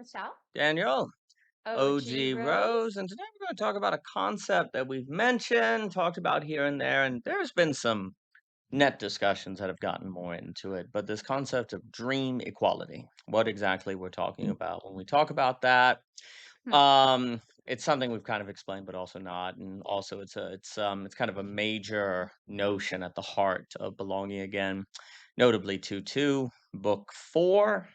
Michelle, Daniel, OG OG Rose, Rose. and today we're going to talk about a concept that we've mentioned, talked about here and there, and there's been some net discussions that have gotten more into it. But this concept of dream equality, what exactly we're talking about when we talk about that, Hmm. it's something we've kind of explained, but also not, and also it's kind of a major notion at the heart of Belonging Again, notably 2.2, book 4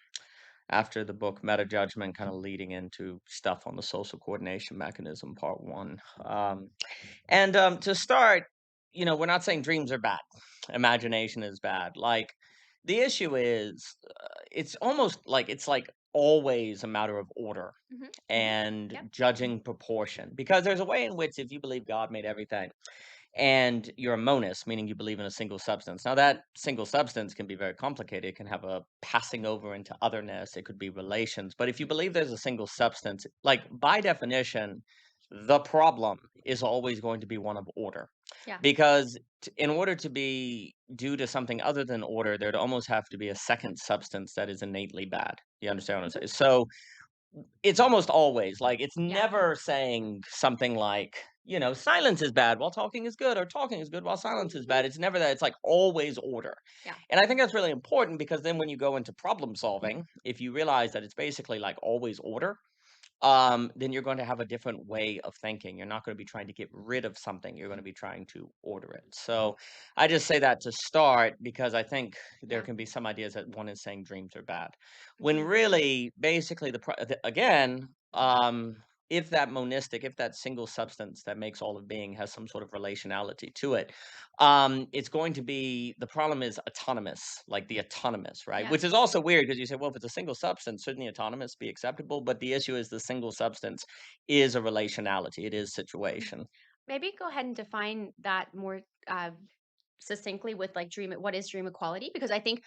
after the book Meta Judgment, kind of leading into stuff on the social coordination mechanism, part one. And to start, we're not saying dreams are bad, imagination is bad. Like, the issue is, it's almost like it's like always a matter of order Hmm. Hmm. and Yep. judging proportion. Because there's a way in which, if you believe God made everything, and you're a monist, meaning you believe in a single substance. Now, that single substance can be very complicated. It can have a passing over into otherness. It could be relations. But if you believe there's a single substance, like by definition, the problem is always going to be one of order. Yeah. Because in order to be due to something other than order, there'd almost have to be a second substance that is innately bad. You understand what I'm Hmm. saying? So it's almost always, like, it's Yeah. never saying something like, "Silence is bad while talking is good," or "Talking is good while silence is bad." It's never that, it's, like, always order. Yeah. And I think that's really important because then when you go into problem solving, if you realize that it's basically, like, always order, then you're going to have a different way of thinking. You're not going to be trying to get rid of something. You're going to be trying to order it. So I just say that to start because I think there Yeah. can be some ideas that one is saying dreams are bad, when Hmm. really, basically, again, if that monistic, if that single substance that makes all of being has some sort of relationality to it, it's going to be, the problem is autonomous, like the autonomous, right? Yeah. Which is also weird because you say, well, if it's a single substance, shouldn't the autonomous be acceptable? But the issue is the single substance is a relationality. It is situation. Maybe go ahead and define that more uh, succinctly with like dream. What is dream equality? Because I think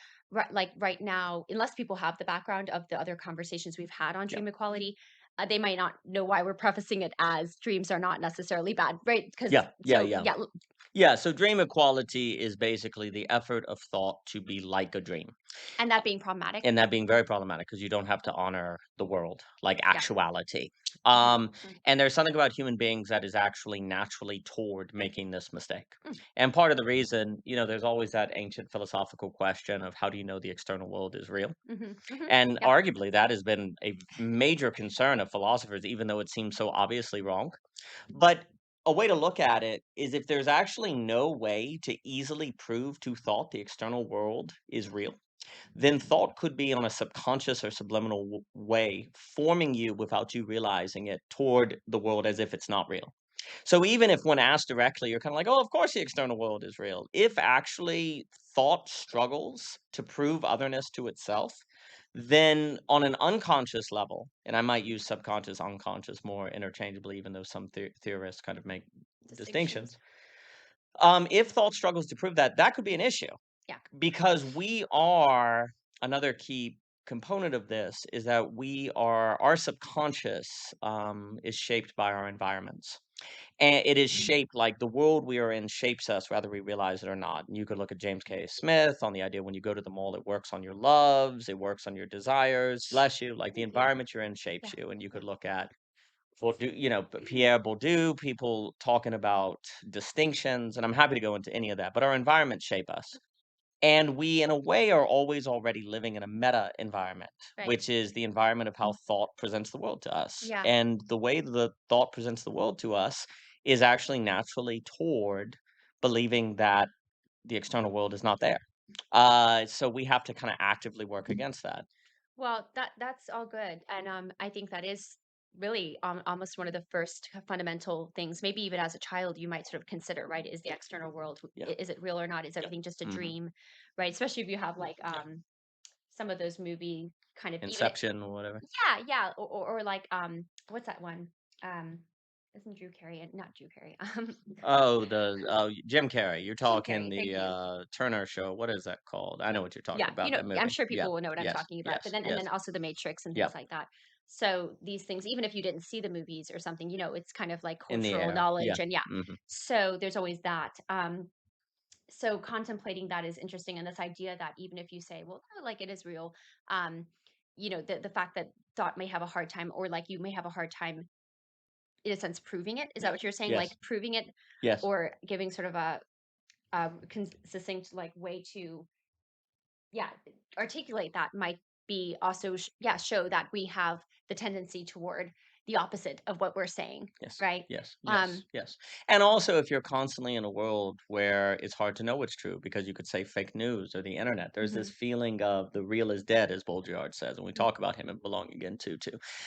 like right now, unless people have the background of the other conversations we've had on Yeah. dream equality, they might not know why we're prefacing it as dreams are not necessarily bad, right? Because Yeah. Yeah. so Yeah. yeah, Yeah. So dream equality is basically the effort of thought to be like a dream. and that being problematic. And that being very problematic because you don't have to honor the world, like Yeah. actuality. Hmm. And there's something about human beings that is actually naturally toward making this mistake. Mm. And part of the reason, there's always that ancient philosophical question of how do you know the external world is real? Hmm. Hmm. And Yep. arguably, that has been a major concern of philosophers, even though it seems so obviously wrong. But a way to look at it is, if there's actually no way to easily prove to thought the external world is real, then thought could be on a subconscious or subliminal way forming you without you realizing it toward the world as if it's not real. So even if when asked directly, you're kind of like, oh, of course the external world is real. If actually thought struggles to prove otherness to itself, then on an unconscious level, and I might use subconscious, unconscious more interchangeably, even though some theorists kind of make Distinctions. distinctions. If thought struggles to prove that, that could be an issue Yeah. because we are, another key component of this is that we are, our subconscious is shaped by our environments, and it is shaped, like the world we are in shapes us whether we realize it or not. And you could look at James K. Smith on the idea, when you go to the mall, it works on your loves, it works on your desires, bless you, like the Thank you. environment you're in shapes Yeah. you. And you could look at Bourdieu, Pierre Bourdieu, people talking about distinctions, and I'm happy to go into any of that, but our environments shape us. And we, in a way, are always already living in a meta environment, Right. which is the environment of how thought presents the world to us. Yeah. And the way the thought presents the world to us is actually naturally toward believing that the external world is not there. So we have to kind of actively work against that. Well, that's all good, and I think that is really almost one of the first fundamental things. Maybe even as a child, you might sort of consider, right? Is the external world Yeah. is it real or not? Is Yeah. everything just a Hmm. dream, right? Especially if you have like Yeah. some of those movie kind of even Inception or whatever. yeah, yeah, or like what's that one? Um, isn't Drew Carey? Not Drew Carey. Jim Carrey. You're Jim talking Carrey. Thank the you. Turner Show. What is that called? I know what you're talking Yeah, about. That I'm movie. sure Yeah. people will know what I'm Yes. talking about, but Yes. then and Yes. then also The Matrix and Yeah. things like that. So these things, even if you didn't see the movies or something, it's kind of like In the cultural air. Yeah. knowledge and yeah. Mhm. So there's always that. So contemplating that is interesting, and this idea that even if you say, well, no, like it is real, um, the fact that thought may have a hard time, or like you may have a hard time in a sense proving it. Is that what Yes. you're saying? Yes. Like proving it, Yes. or giving sort of a succinct like way to, yeah, articulate that might be also yeah, show that we have the tendency toward the opposite of what we're saying, Yes, right? yes, Um, yes, yes. And also, if you're constantly in a world where it's hard to know what's true because you could say fake news or the internet, there's this mhm, feeling of the real is dead, as Baudrillard says, and we mhm, talk about him in Belonging Again too.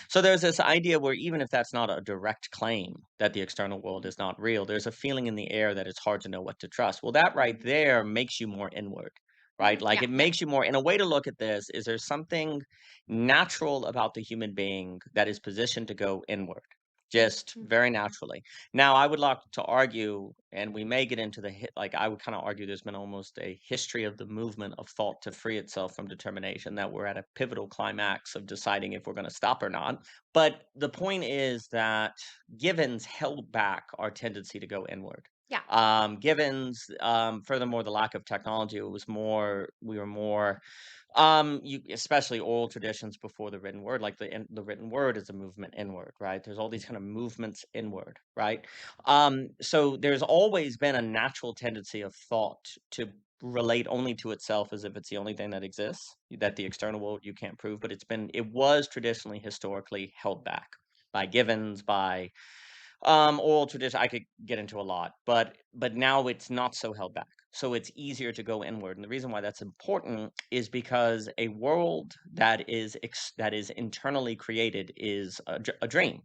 So there's this idea where even if that's not a direct claim that the external world is not real, there's a feeling in the air that it's hard to know what to trust. Well, that right mhm, there makes you more inward. Right? mhm, Like yeah, it yeah, makes you more, in a way to look at this, is there something natural about the human being that is positioned to go inward? Just mhm, very naturally. Now, I would like to argue, and we may get into like, I would kind of argue there's been almost a history of the movement of thought to free itself from determination, that we're at a pivotal climax of deciding if we're going to stop or not. But the point is that Givens held back our tendency to go inward. yeah, Givens, furthermore, the lack of technology, we were more you especially oral traditions before the written word, like the written word is a movement inward, right? There's all these kind of movements inward, right? So there's always been a natural tendency of thought to relate only to itself as if it's the only thing that exists, that the external world you can't prove, but it was traditionally, historically held back by Givens, by oral tradition. I could get into a lot, but now it's not so held back. So it's easier to go inward. And the reason why that's important is because a world that is internally created is a dream.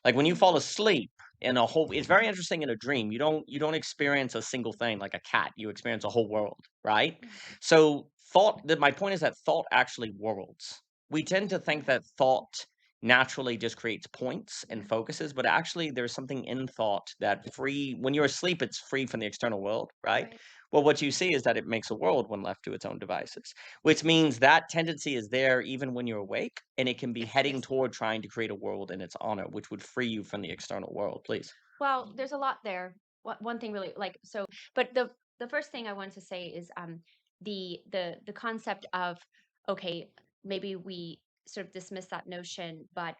Like when you mhm, fall asleep in a whole, it's very interesting in a dream. You don't experience a single thing like a cat. You experience a whole world, right? yeah, So thought that my point is that thought actually worlds. We tend to think yeah, that thought naturally just creates points yeah, and focuses, but actually there's something in thought that free when you're asleep, it's free from the external world, right? right. Well, what you see is that it makes a world when left to its own devices, which means that tendency is there even when you're awake, and it can be heading There's toward trying to create a world in its honor, which would free you from the external world. Please. Well, there's a lot there. One thing really like so, but the first thing I wanted to say is the concept of, okay, maybe we sort of dismiss that notion, but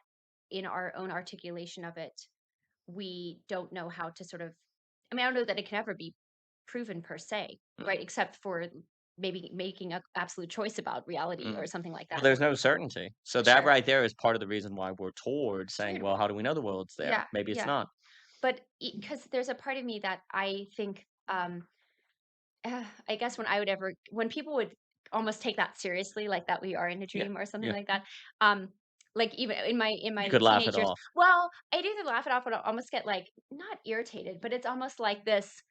in our own articulation of it, we don't know how to sort of, I mean, I don't know that it can ever be proven per se, Mm, right? Except for maybe making a absolute choice about reality mm. or something like Well, that. there's no certainty. So that Sure. right there is part of the reason why we're toward saying, Sure. well, how do we know the world's there? Yeah. Maybe it's Yeah. not. But because there's a part of me that I think I guess when people would almost take that seriously, like that we are in a Yeah. dream or something Yeah. like that, um, like even in You my could laugh teenage it years, off. well, I'd either laugh it off or I'll almost get like not irritated, but it's almost like this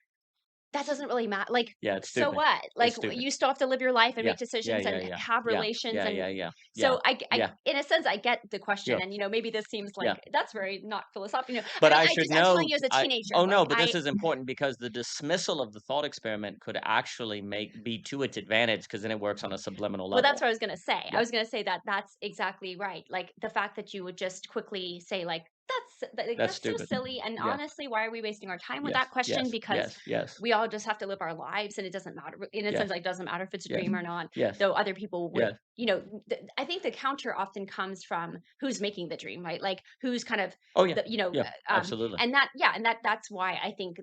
that doesn't really matter. Like, Yeah, it's so stupid. what? It's Like, stupid. you still have to live your life and Yeah. make Yeah, decisions yeah, and yeah. have Yeah. relations. Yeah, And yeah, yeah. Yeah. so Yeah. in a sense, I get the question. Yeah. And, maybe this seems like Yeah. that's very not philosophical. But I I should just, I'm telling note, you as a I teenager, oh, like, no, but this is important because the dismissal of the thought experiment could actually make be to its advantage, because then it works on a subliminal well, that's level. what I was gonna say. I Yeah. was gonna say that that's exactly right. Like, the fact that you would just quickly say, like, like, That's "That's so stupid. silly, and Yeah. honestly, why are we wasting our time with Yes. that question? Yes. Because Yes. Yes. we all just have to live our lives, and it doesn't matter." In a sense, Yes. like, it doesn't matter if it's a Yes. dream or not, Yes. though other people would, Yes. I think the counter often comes from who's making the dream, right? Like, who's kind of Oh, yeah. the Yeah. Absolutely. and that's why I think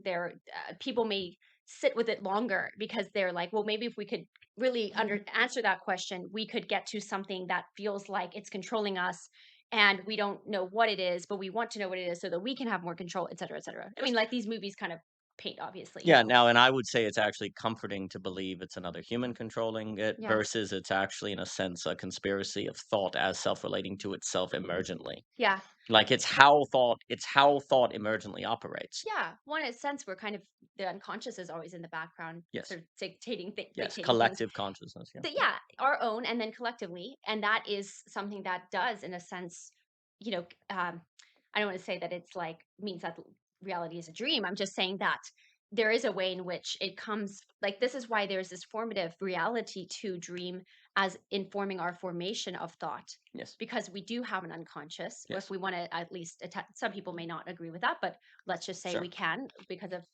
people may sit with it longer because they're like, "Well, maybe if we could really answer that question, we could get to something that feels like it's controlling us and we don't know what it is, but we want to know what it is so that we can have more control, et cetera, et cetera." I mean, like these movies kind of paint, obviously, Yeah, now and I would say it's actually comforting to believe it's another human controlling it Yeah. versus it's actually, in a sense, a conspiracy of thought as self-relating to itself emergently. Yeah. Like, it's how thought emergently operates. Yeah. One, in a sense, we're kind of the unconscious is always in the background, Yes. sort of Yes, dictating things. collective consciousness, yeah. Yeah, our own and then collectively, and that is something that does, in a sense, you know, um, I don't want to say that it's like means that reality is a dream. I'm just saying that there is a way in which it comes. Like this is why there's this formative reality to dream as informing our formation of thought, Yes. because we do have an unconscious. Or if Yes. we want to at least, some people may not agree with that, but let's just say Sure. we can because of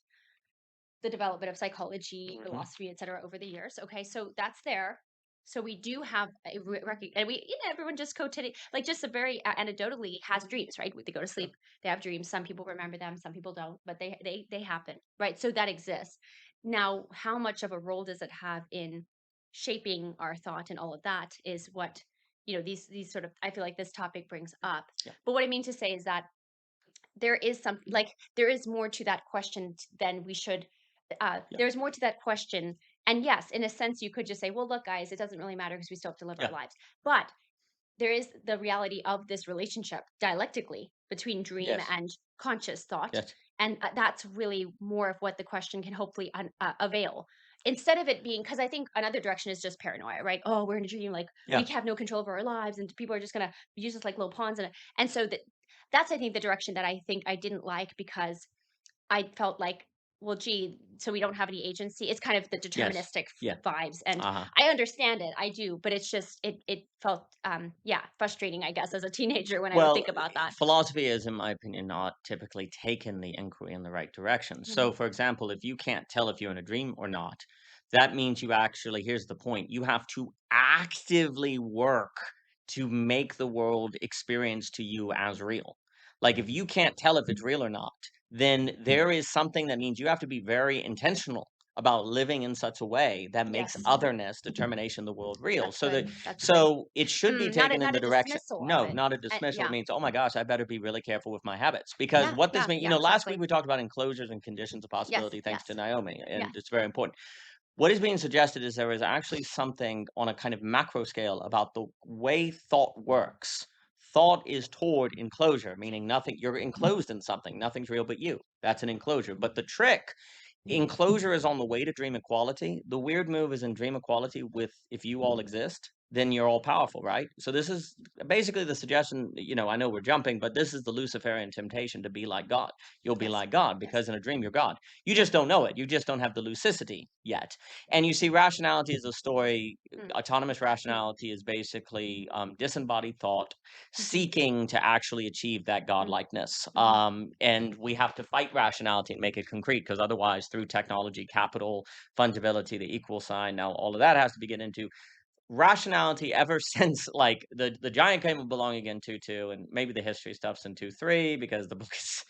the development of psychology, Mhm. philosophy, et cetera, over the years. Okay, so that's there. So we do have a and we, everyone just like just a very anecdotally has dreams, right? They go to Yep. sleep, they have dreams. Some people remember them, some people don't, but they happen, right? So that exists. Now, how much of a role does it have in shaping our thought and all of that is what, these sort of, I feel like this topic brings up. Yeah. But what I mean to say is that there is some, like, there is more to that question than we should, Yeah. there's more to that question. And yes, in a sense, you could just say, well, look, guys, it doesn't really matter because we still have to live our Yeah. lives. But there is the reality of this relationship dialectically between dream Yes. and conscious thought. Yes. And that's really more of what the question can hopefully avail. Instead of it being, because I think another direction is just paranoia, right? Oh, we're in a dream, like we Yeah. have no control over our lives, and people are just gonna use us like little pawns. And so that's, I think, the direction that I think I didn't like, because I felt like, well, gee, so we don't have any agency. It's kind of the Yes. deterministic Yeah. vibes, and Uh-huh. I understand it, I do, but it's just it felt, yeah, frustrating, I guess, as a teenager when I would Well, think about that. philosophy is, in my opinion, not typically taken the inquiry in the right direction. So, Mhm. for example, if you can't tell if you're in a dream or not, that means you actually, here's the point, you have to actively work to make the world experience to you as real. Like, if you can't tell if it's real or not, then there is something that means you have to be very intentional about living in such a way that makes Yes, otherness, determination, the world real. that's So good, that that's good. so it should be Not a taken in the direction, dismissal of no, it. not a dismissal. It Yeah. means, "Oh my gosh, I better be really careful with my habits." Because Yeah, what this yeah, means, yeah, last week exactly. we talked about enclosures and conditions of Yes, possibility thanks to yes, Naomi, yeah. and it's very important. What is being suggested is there is actually something on a kind of macro scale about the way thought works. Thought is toward enclosure, meaning nothing, you're enclosed in something, nothing's real but you. That's an enclosure. But the trick, enclosure is on the way to dream equality. The weird move is in dream equality with if you all exist, then you're all powerful, right? So this is basically the suggestion, I know we're jumping, but this is the Luciferian temptation to be like God. You'll be Yes, like God yes. because in a dream you're God. You Yeah. just don't know it. You just don't have the lucidity yet. And you see, rationality is a story. Mm, Autonomous rationality is basically disembodied thought mhm, seeking to actually achieve that mm, godlikeness. mhm. And we have to fight rationality and make it concrete because otherwise, through technology, capital, fungibility, the equal sign, now all of that has to be get into rationality ever since like the giant claim of belonging again 2.2 and maybe the history stuff's in 2.3 because the book is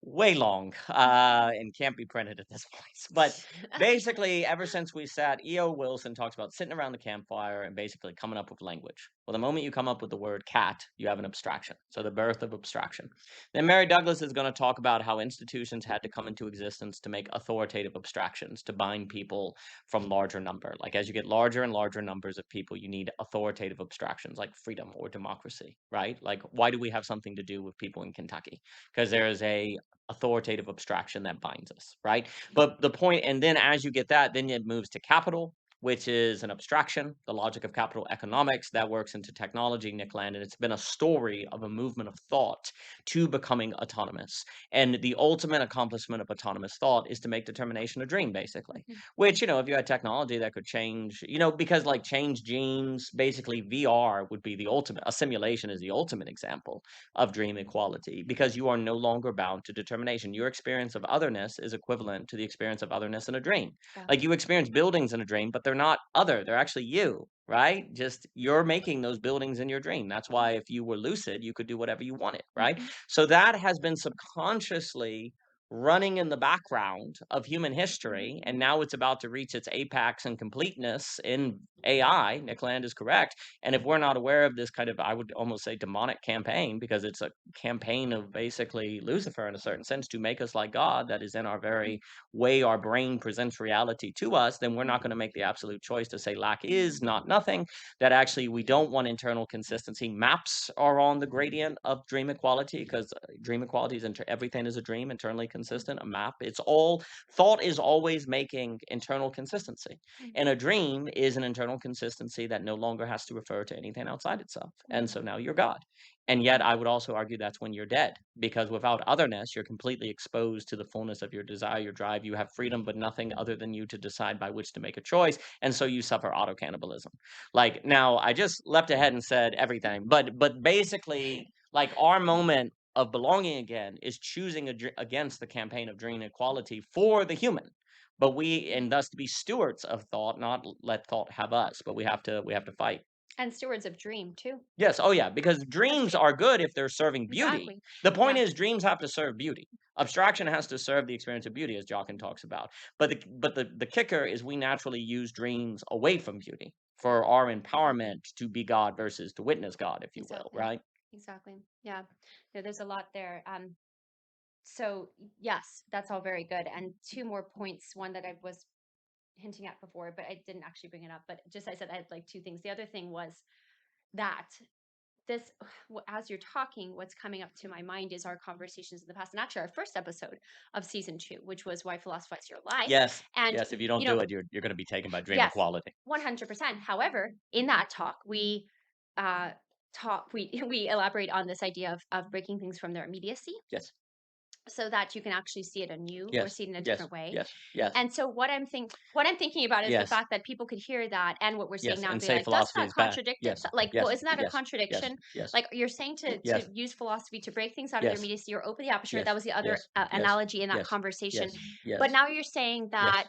way long, and can't be printed at this point. But basically, ever since we sat, E.O. Wilson talks about sitting around the campfire and basically coming up with language. Well, the moment you come up with the word cat, you have an abstraction. So the birth of abstraction. Then Mary Douglas is going to talk about how institutions had to come into existence to make authoritative abstractions to bind people from larger number. Like as you get larger and larger numbers of people, you need authoritative abstractions like freedom or democracy, right? Like why do we have something to do with people in Kentucky? Because there is a authoritative abstraction that binds us, right? But the point, and then as you get that, then it moves to capital, which is an abstraction, the logic of capital economics that works into technology, Nick Land, and it's been a story of a movement of thought to becoming autonomous. And the ultimate accomplishment of autonomous thought is to make determination a dream, basically. Mhm, Which, if you had technology that could change, because like change genes, basically VR would be the ultimate, a simulation is the ultimate example of dream equality because you are no longer bound to determination. Your experience of otherness is equivalent to the experience of otherness in a dream. yeah. Like you experience buildings in a dream, but they're not other, they're actually you, right? Just you're making those buildings in your dream. That's why if you were lucid, you could do whatever you wanted, right? Mhm, So that has been subconsciously running in the background of human mhm, history, and mhm, now it's about to reach its apex and completeness in AI. Nick Land is correct. And if we're not aware of this kind of, I would almost say, demonic campaign, because it's a campaign of basically Lucifer in a certain sense to make us like God, that is in our mhm, very way our brain presents reality to us, then we're not going mhm, to make the absolute choice to say lack is not nothing, that actually we don't want internal consistency. Maps are on the gradient of dream equality because dream equality is everything is a dream, internally consistent, a map. It's all, thought is always making internal consistency. And mhm, a dream is an internal consistency that no longer has to refer to anything outside itself. And mhm, so now you're God. And yet, mhm, I would also argue that's when you're dead, because without otherness, you're completely exposed to the fullness of your desire, your drive. You have freedom, but nothing other than you to decide by which to make a choice. And so you suffer auto cannibalism. Like now, I just leapt ahead and said everything, but basically, like our moment of belonging again is choosing against the campaign of dream equality for the human. but and thus to be stewards of thought, not let thought have us. But we have to fight. And stewards of dream too. Yes, oh yeah, because That's dreams true. are good if they're serving beauty. Exactly. The point Yeah. is dreams have to serve beauty. Abstraction has to serve the experience of beauty, as Jockin talks about. But the kicker is we naturally use dreams away from beauty for our empowerment to be God versus to witness God, if you will, Exactly. right? Exactly. Yeah. No, there's a lot there. So yes, that's all very good. And two more points. One that I was hinting at before, but I didn't actually bring it up. But just I said I had like two things. The other thing was that this, as you're talking, what's coming up to my mind is our conversations in the past, and actually our first episode of season 2, which was why philosophize your life. Yes, And yes. If you don't you do know, it, you're going to be taken by dream yes, equality. 100%. However, in that talk, we uh, we elaborate on this idea of breaking things from their immediacy, Yes, so that you can actually see it anew or yes, see it in a yes, different way. yes, yes, And so what I'm thinking about is the yes, fact that people could hear that and what we're saying yes, now and and be say like, does philosophy that is bad. contradict it? Yes, Like, well, yes, isn't that a yes, yes, contradiction? yes, Like you're saying to yes, use philosophy to break things out of their yes, immediacy or open the aperture. That yes, was the other yes, yes, analogy in that yes, conversation. yes, But yes, now you're saying that, yes.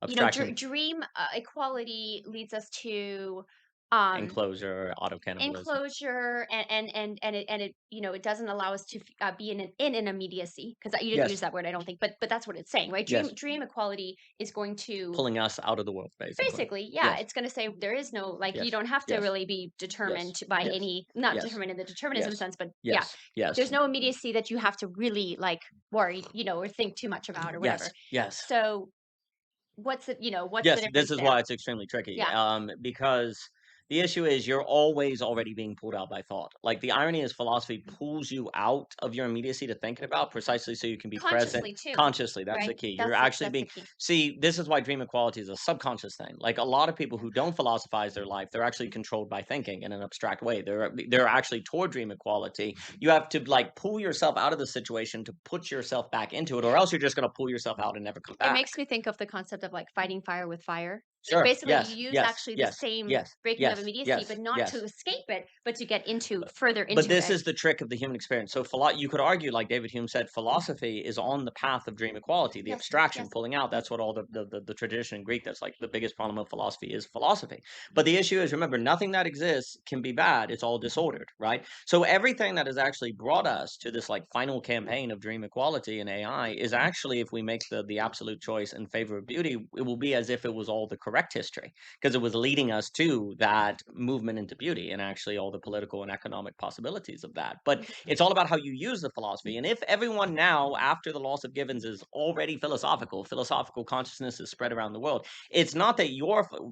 Abstraction, dream equality leads us to um enclosure, auto cannibalism. enclosure, and it it doesn't allow us to be in an immediacy, because you didn't use Yes, that word, I don't think, but that's what it's saying, right? dream yes. dream equality is going to Pulling us out of the world, basically. basically, yeah, Yes, it's going to say there is no, like, you yes, don't have to yes, really be yes, determined by yes, any, not yes, determined in the determinism yes, sense, but yeah, yes, yes, there's no immediacy that you have to really like worry, or think too much about or yes, whatever. yes. So what's the Yes, this difference is there? why it's extremely tricky. Yeah. Because the issue is you're always already being pulled out by thought. Like the irony is philosophy Mm. pulls you out of your immediacy to thinking about precisely so you can be present Consciously too, consciously. That's the right? key. You're that's the, actually that's the being key. see, this is why dream equality is a subconscious thing. Like a lot of people who don't philosophize their life, they're actually controlled by thinking in an abstract way. They're actually toward dream equality. You have to like pull yourself out of the situation to put yourself back into it, or else you're just gonna pull yourself out and never come It back. makes me think of the concept of like fighting fire with fire. Sure. Basically, you Yes. use Yes. actually the Yes. same Yes. breaking of Yes. immediacy, Yes. but not to Yes. escape it, but to get into further But into this it. is the trick of the human experience. So you could argue, like David Hume said, philosophy is on the path of dream equality, the Yes, abstraction, yes. pulling out. That's what all the tradition in Greek, that's like the biggest problem of philosophy is philosophy. But the issue is, remember, nothing that exists can be bad. It's all disordered, right? So everything that has actually brought us to this like final campaign of dream equality in AI is actually, if we make the absolute choice in favor of beauty, it will be as if it was all the correct history because it was leading us to that movement into beauty and actually all the political and economic possibilities of that. But it's all about how you use the philosophy. And if everyone now, after the loss of Gibbons, is already philosophical consciousness is spread around the world. It's not that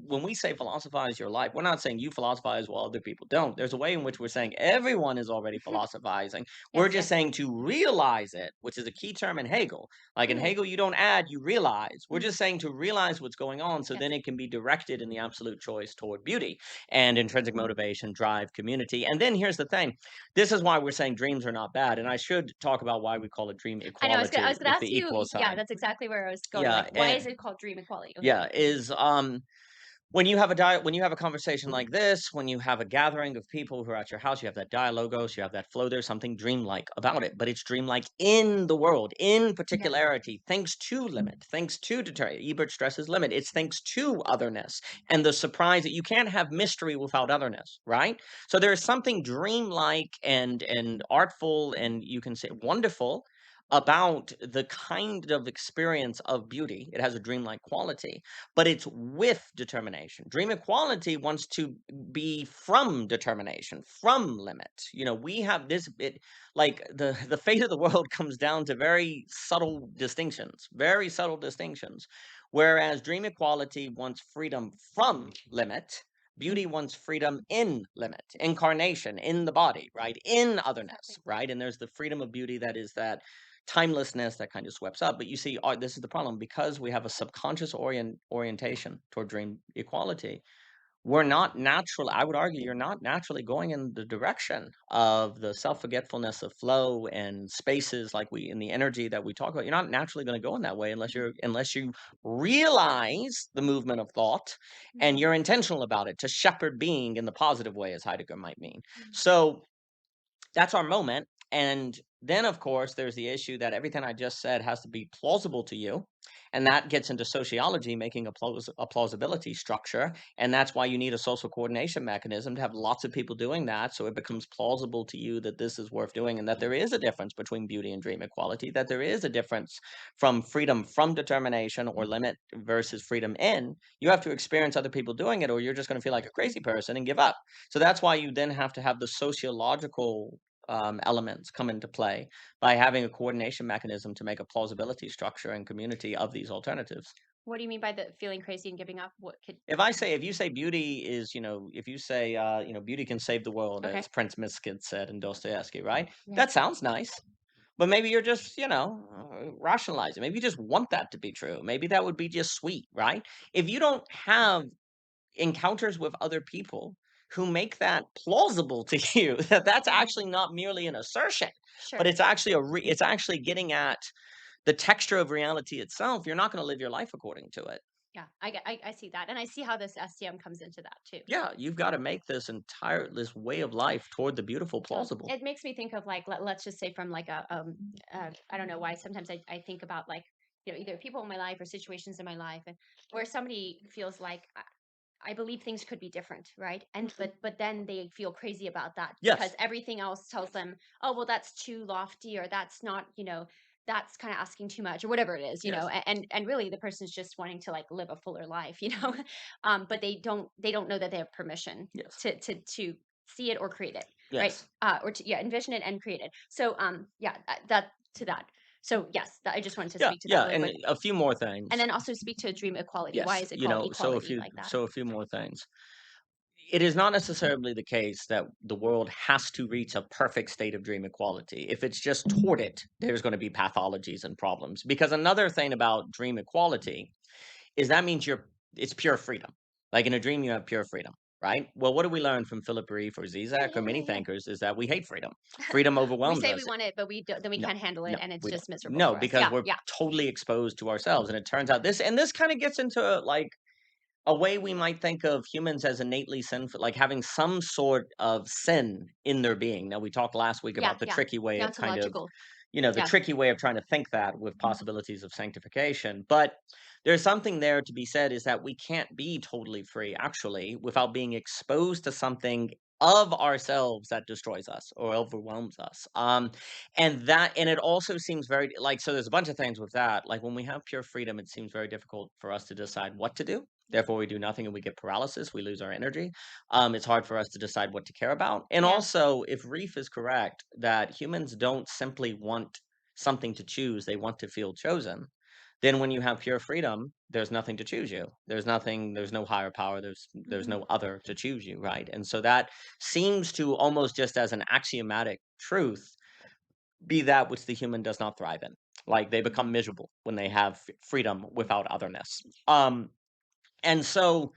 when we say philosophize your life, we're not saying you philosophize while other people don't. There's a way in which we're saying everyone is already philosophizing. We're Yes, just yes. saying to realize it, which is a key term in Hegel. Like in Mm, Hegel, you don't add, you realize. We're mm, just saying to realize what's going on so yes. then it can be directed in the absolute choice toward beauty and intrinsic motivation, drive, community. And then here's the thing, this is why we're saying dreams are not bad. And I should talk about why we call it dream I know. I equality was gonna with ask the you. equal Yeah, sign. that's exactly where I was going. Yeah. Like, why is And it called dream equality? Okay. yeah, is when you have a conversation like this, when you have a gathering of people who are at your house, you have that dialogos, you have that flow, there's something dreamlike about it, but it's dreamlike in the world, in Yes. particularity, thanks to limit, thanks to deter. Ebert stresses limit. It's thanks to otherness and the surprise that you can't have mystery without otherness, right? So there is something dreamlike and artful and you can say wonderful about the kind of experience of beauty. It has a dreamlike quality, but it's with determination. Dream equality wants to be from determination, from limit. We have this bit like the fate of the world comes down to very subtle distinctions, very subtle distinctions. Whereas dream equality wants freedom from limit, beauty wants freedom in limit, incarnation in the body, right? In otherness, Exactly. right? And there's the freedom of beauty that is that timelessness that kind of sweeps up. But you see, this is the problem because we have a subconscious orientation toward dream equality. We're not naturally, I would argue, you're not naturally going in the direction of the self forgetfulness of flow and spaces like we in the energy that we talk about. You're not naturally going to go in that way unless you realize the movement of thought and Mm, you're intentional about it to shepherd being in the positive way, as Heidegger might mean. mm, So that's our moment. And then, of course, there's the issue that everything I just said has to be plausible to you. And that gets into sociology making a plausibility structure. And that's why you need a social coordination mechanism to have lots of people doing that. So it becomes plausible to you that this is worth doing and that there is a difference between beauty and dream equality, that there is a difference from freedom from determination or limit versus freedom in. You have to experience other people doing it, or you're just going to feel like a crazy person and give up. So that's why you then have to have the sociological elements come into play by having a coordination mechanism to make a plausibility structure and community of these alternatives. What do you mean by the feeling crazy and giving up? What could If you say beauty is, if you say, beauty can save the world, Okay. as Prince Miskin said in Dostoevsky, right? Yeah. That sounds nice. But maybe you're just, rationalizing. Maybe you just want that to be true. Maybe that would be just sweet, right? If you don't have encounters with other people who make that plausible to you, that's actually not merely an assertion, but Sure. it's actually it's actually getting at the texture of reality itself. You're not going to live your life according to it. Yeah. I see that. And I see how this STM comes into that too. Yeah, you've got to make this way of life toward the beautiful plausible. It makes me think of like let's just say from like I don't know why sometimes I think about like either people in my life or situations in my life and where somebody feels like I believe things could be different, right? And but then they feel crazy about that because Yes, everything else tells them, oh well, that's too lofty or that's not, that's kind of asking too much or whatever it is, yes, and really the person's just wanting to like live a fuller life, but they don't know that they have permission yes, to see it or create it, right? yes. Or to envision it and create it. So yeah, that to that. So yes, I just wanted to Yeah, speak to that yeah, really and quick, a few more things. and then also speak to dream equality. Why Yes, is it called equality like that? so a few more things. It is not necessarily the case that the world has to reach a perfect state of dream equality. If it's just toward it, there's going to be pathologies and problems. Because another thing about dream equality is that means it's pure freedom. Like in a dream, you have pure freedom, right? Well, what do we learn from Philip Reeve or Yeah, Zizek or yeah, many yeah, yeah. thinkers is that we hate freedom. Freedom We overwhelms say we us. want it, but then we No, can't handle it, no, and it's we don't. just miserable No, for us. because Yeah, we're yeah, totally exposed to ourselves. And it turns out this kind of gets into like a way we might think of humans as innately sinful, like having some sort of sin in their being. Now, we talked last week yeah, about the yeah. tricky way The of kind of, ontological. the Yeah. tricky way of trying to think that with possibilities of sanctification. But there's something there to be said is that we can't be totally free, actually, without being exposed to something of ourselves that destroys us or overwhelms us. And it also seems very like, so there's a bunch of things with that. Like when we have pure freedom, it seems very difficult for us to decide what to do. Therefore, we do nothing and we get paralysis. We lose our energy. It's hard for us to decide what to care about. And Yeah. also, if Reef is correct that humans don't simply want something to choose, they want to feel chosen. Then, when you have pure freedom, there's nothing to choose you. There's nothing. There's no higher power. There's Hmm. no other to choose you, right? And so that seems to almost just as an axiomatic truth be that which the human does not thrive in. Like they become Hmm. miserable when they have freedom without otherness. And so,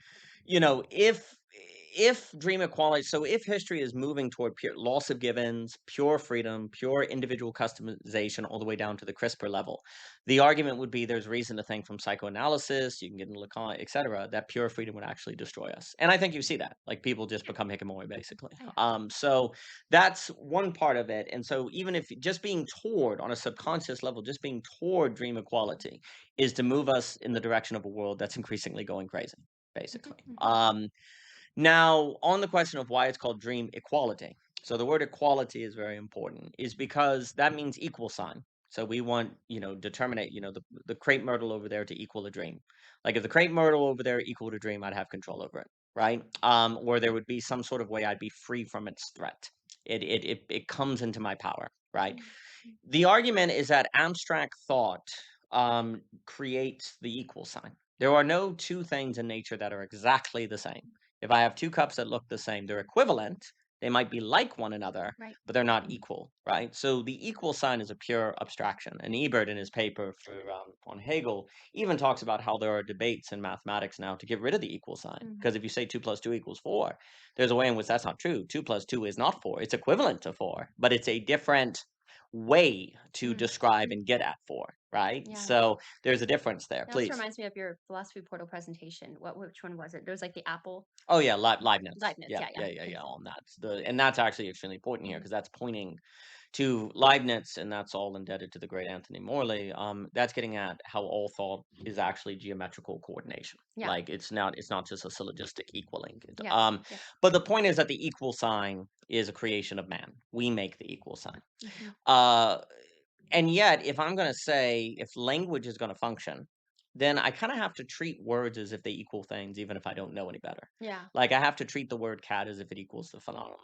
if dream equality, so if history is moving toward pure loss of givens, pure freedom, pure individual customization, all the way down to the CRISPR level, the argument would be there's reason to think from psychoanalysis, you can get into Lacan, etc., that pure freedom would actually destroy us. And I think you see that, like people just become hikikomori basically. Yeah. So that's one part of it. And so even if just being toward on a subconscious level, just being toward dream equality is to move us in the direction of a world that's increasingly going crazy, Hmm. basically. Hmm. Now, on the question of why it's called dream equality. So the word equality is very important, is because that means equal sign. So we want, determinate, the crepe myrtle over there to equal a dream. Like if the crepe myrtle over there equaled a dream, I'd have control over it, right? Or there would be some sort of way I'd be free from its threat. It comes into my power, right? The argument is that abstract thought creates the equal sign. There are no two things in nature that are exactly the same. If I have two cups that look the same, they're equivalent. They might be like one another, Right. but they're not equal, right? So the equal sign is a pure abstraction. And Ebert, in his paper on Hegel, even talks about how there are debates in mathematics now to get rid of the equal sign. Hmm. Because if you say 2 plus 2 equals 4, there's a way in which that's not true. 2 plus 2 is not 4. It's equivalent to 4, but it's a different way to Mm. describe and get at for, right? Yeah. So there's a difference there. It also Please. reminds me of your philosophy portal presentation. Which one was it? There was like the apple. Oh yeah, Leibniz. Leibniz. Yeah, Yeah, yeah, yeah. yeah, Okay. yeah. On that, and that's actually extremely important here Hmm. because that's pointing To Leibniz, and that's all indebted to the great Anthony Morley. That's getting at how all thought is actually geometrical coordination. Yeah. Like it's not just a syllogistic equaling. Yeah. Yeah. But the point is that the equal sign is a creation of man. We make the equal sign. Hmm. Uh, and yet, if I'm going to say if language is going to function, then I kind of have to treat words as if they equal things, even if I don't know any better. Yeah. Like I have to treat the word cat as if it equals the phenomenon.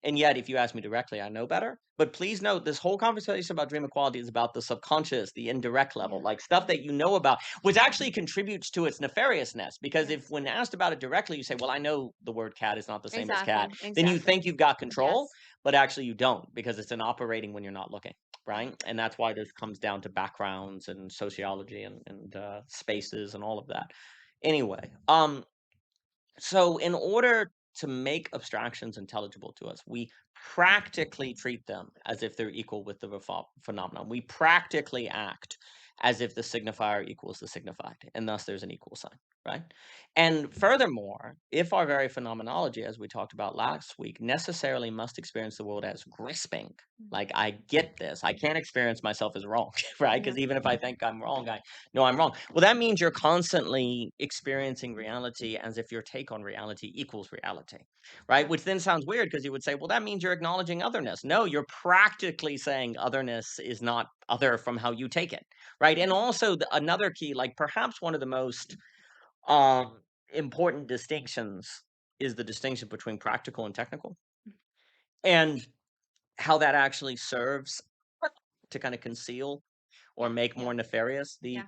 And yet, if you ask me directly, I know better. But please note, this whole conversation about dream equality is about the subconscious, the indirect level, Yeah. like stuff Yeah. that you know about, which actually contributes to its nefariousness. Because if, Yes. when asked about it directly, you say, "Well, I know the word cat is not the same as cat," Exactly. then you Exactly. think you've got control, Yes. but actually you don't, because it's an operating when you're not looking, Yeah. right? And that's why this comes down to backgrounds and sociology and spaces and all of that. Anyway, so in order to make abstractions intelligible to us, we practically treat them as if they're equal with the phenomenon. We practically act as if the signifier equals the signified, and thus there's an equal sign, right? And furthermore, if our very phenomenology, as we talked about last week, necessarily must experience the world as grisping, Mm. like I get this, I can't experience myself as wrong, right? Yeah. Because even if I think I'm wrong, I know I'm wrong. Well, that means you're constantly experiencing reality as if your take on reality equals reality, right? Yeah. Which then sounds weird because you would say, well, that means you're acknowledging otherness. No, you're practically saying otherness is not other from how you take it, right? And Mhm. also, another key, like perhaps one of the most um, important distinctions is the distinction between practical and technical, and how that actually serves to kind of conceal or Yeah. make Yeah. more nefarious the Yeah.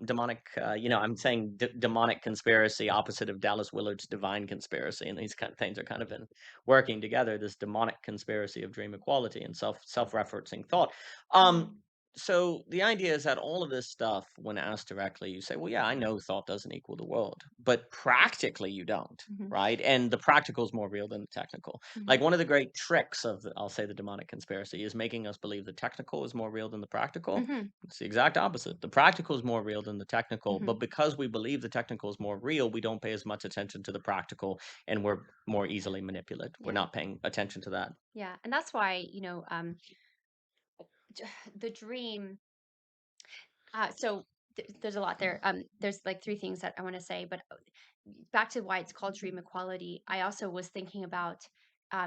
demonic, I'm saying demonic conspiracy, opposite of Dallas Willard's divine conspiracy, and these kind of things are kind of been working together, this demonic conspiracy of dream equality and self-referencing thought. Mm. So the idea is that all of this stuff, when asked directly, you say, well, yeah, I know thought doesn't equal the world, but practically you don't. Mhm. Right. And the practical is more real than the technical. Like Mhm. one of the great tricks of I'll say the demonic conspiracy is making us believe the technical is more real than the practical. Mhm. It's the exact opposite. The practical is more real than the technical, Mhm. but because we believe the technical is more real, we don't pay as much attention to the practical, and we're more easily manipulated. We're Yeah. not paying attention to that. Yeah. And that's why, the dream. So there's a lot there. There's like three things that I want to say, but back to why it's called dream equality. I also was thinking about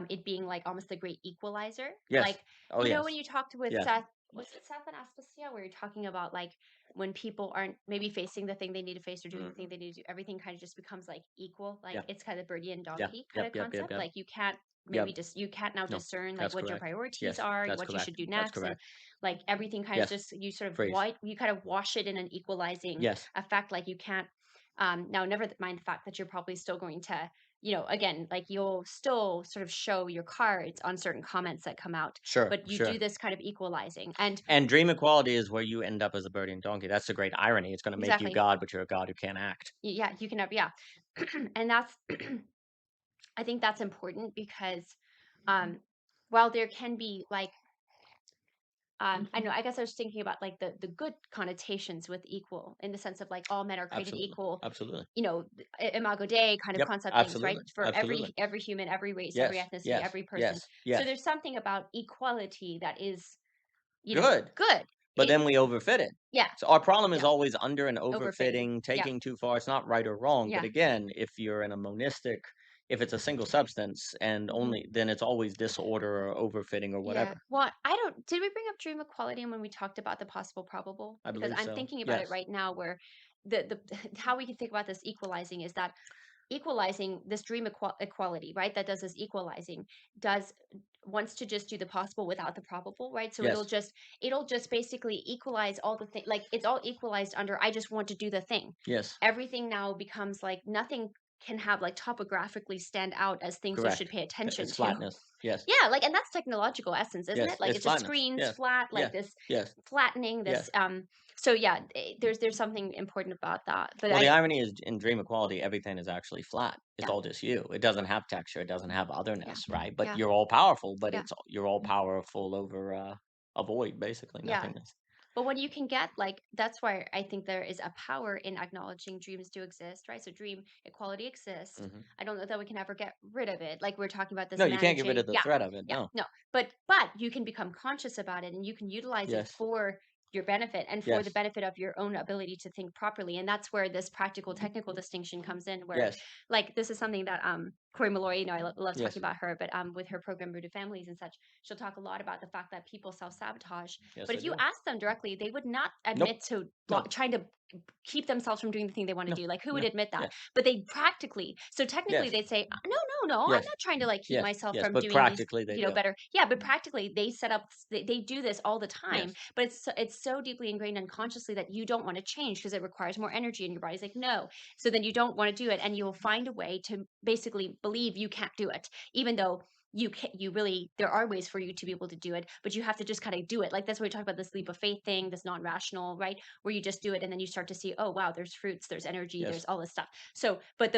it being like almost the great equalizer. Yes. Like, Oh, when yes. you talked with Yes. Seth, was it Seth and Aspasia, where you're talking about like when people aren't maybe facing the thing they need to face or doing the thing Mhm. they need to do, everything kind of just becomes like equal. Like Yeah. it's kind of birdie and Yeah. donkey kind Yep. of Yep. Yep. concept. Yep. Like you can't maybe Yep. just you can't now No, discern like that's what your correct. priorities Yes, are, that's what you correct. should do That's next, and correct. like everything kind of Yes. just you sort of Phrase. you kind of wash it in an equalizing Yes. effect. Like you can't now, never mind the fact that you're probably still going to, again, like you'll still sort of show your cards on certain comments that come out, Sure. but you do Sure. this kind of equalizing. And And dream equality is where you end up as a birdie and donkey. That's the great irony. It's going to make you exactly, God, but you're a God who can't act. yeah, you can have, yeah. And that's, I think that's important because while there can be like, I know, I guess I was thinking about like the good connotations with equal in the sense of like all men are created Absolutely. equal, Absolutely. Imago Dei kind of Yep. concept things, right? Absolutely. For Absolutely. every human, every race, every Yes. ethnicity, Yes. every person. Yes. So Yes. there's something about equality that is, Good. good. But It then we overfit it. Yeah, So our problem is yeah, always under and overfitting. overfitting, Yeah, taking too far. It's not right or wrong. But yeah. again, if you're in a monistic, if it's a single substance and Hmm. only, then it's always disorder or overfitting or Yeah. whatever. Well, I don't. Did we bring up dream equality when we talked about the possible probable? I Because believe I'm so. thinking about it Yes. right now, where the how we can think about this equalizing is that equalizing this dream equality, right, that does this equalizing, does wants to just do the possible without the probable, right? So Yes. it'll just basically equalize all the thing, like it's all equalized under I just want to do the thing. Yes. Everything now becomes like nothing can have like topographically stand out as things you should Correct. pay attention It's to. flatness. Yes. Yeah, like, and that's technological essence, isn't Yes. it? Like It's it's just flatness. screens Yes. flat, like Yeah. this Yes. flattening, this Yes. so yeah, there's something important about that. But Well, the I irony is in dream equality, everything is actually flat. It's Yeah, all just you. It doesn't have texture. It doesn't have yeah, otherness, right? But yeah, you're all powerful. But yeah, you're all powerful over a void, basically yeah. nothingness. But when you can get like that's why I think there is a power in acknowledging dreams do exist, right? So dream equality exists. Mhm. I don't know that we can ever get rid of it. Like we're talking about No, this you can't get rid managing. of the Yeah. threat of it, Yeah. no. No. But you can become conscious about it and you can utilize it Yes, for your benefit and for the yes, benefit of your own ability to think properly. And that's where this practical technical distinction comes in where yes, like this is something that Corey Malloy, you know, love talking yes, about her, but with her program Rooted Families and such, she'll talk a lot about the fact that people self-sabotage. yes, But I if you do. ask them directly, they would not Nope, admit to no, trying to keep themselves from doing the thing they want to no, do. Like who would no, admit that? yes, But they practically, so technically yes, they'd say, no, no, no, I'm yes, not trying to like keep yes, myself yes, from but doing these, practically they you know, do. better. Yeah, but practically they set up, they do this all the time, Yes, but it's so deeply ingrained unconsciously that you don't want to change because it requires more energy and your body's like, no. So then you don't want to do it and you'll find a way to basically believe you can't do it, even though you can you really there are ways for you to be able to do it, but you have to just kind of do it. Like that's what we talk about, this leap of faith thing, this non-rational, right, where you just do it and then you start to see, oh wow, there's fruits, there's energy, there's yes, all this stuff. So but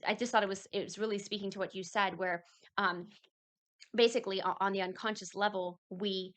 I just thought it was really speaking to what you said where um basically on the unconscious level we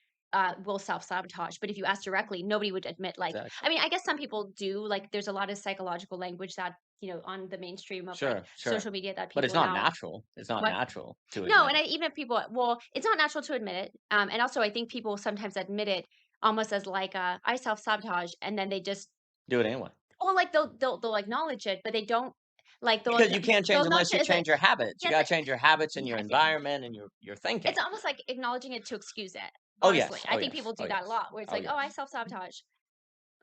will self-sabotage, but if you ask directly nobody would admit, like, I exactly. mean, I guess some people do, like there's a lot of psychological language that, you know, on the mainstream of like Sure, sure, social media that but it's people not now. natural. It's not What? natural to No, admit and it. even if people, well, it's not natural to admit it, and also I think people sometimes admit it almost as like, I self-sabotage, and then they just, Do it anyway. or like they'll acknowledge it, but they don't, like Because you can't they'll change acknowledge unless it you as a, change your habits. You yes, gotta change your habits and yeah, your I think environment and your thinking. it's almost like acknowledging it to excuse it, Oh, honestly. yes. I Oh, think yes. people Oh, do that a yes. lot, where it's Oh, like, "Oh, I yes. self-sabotage."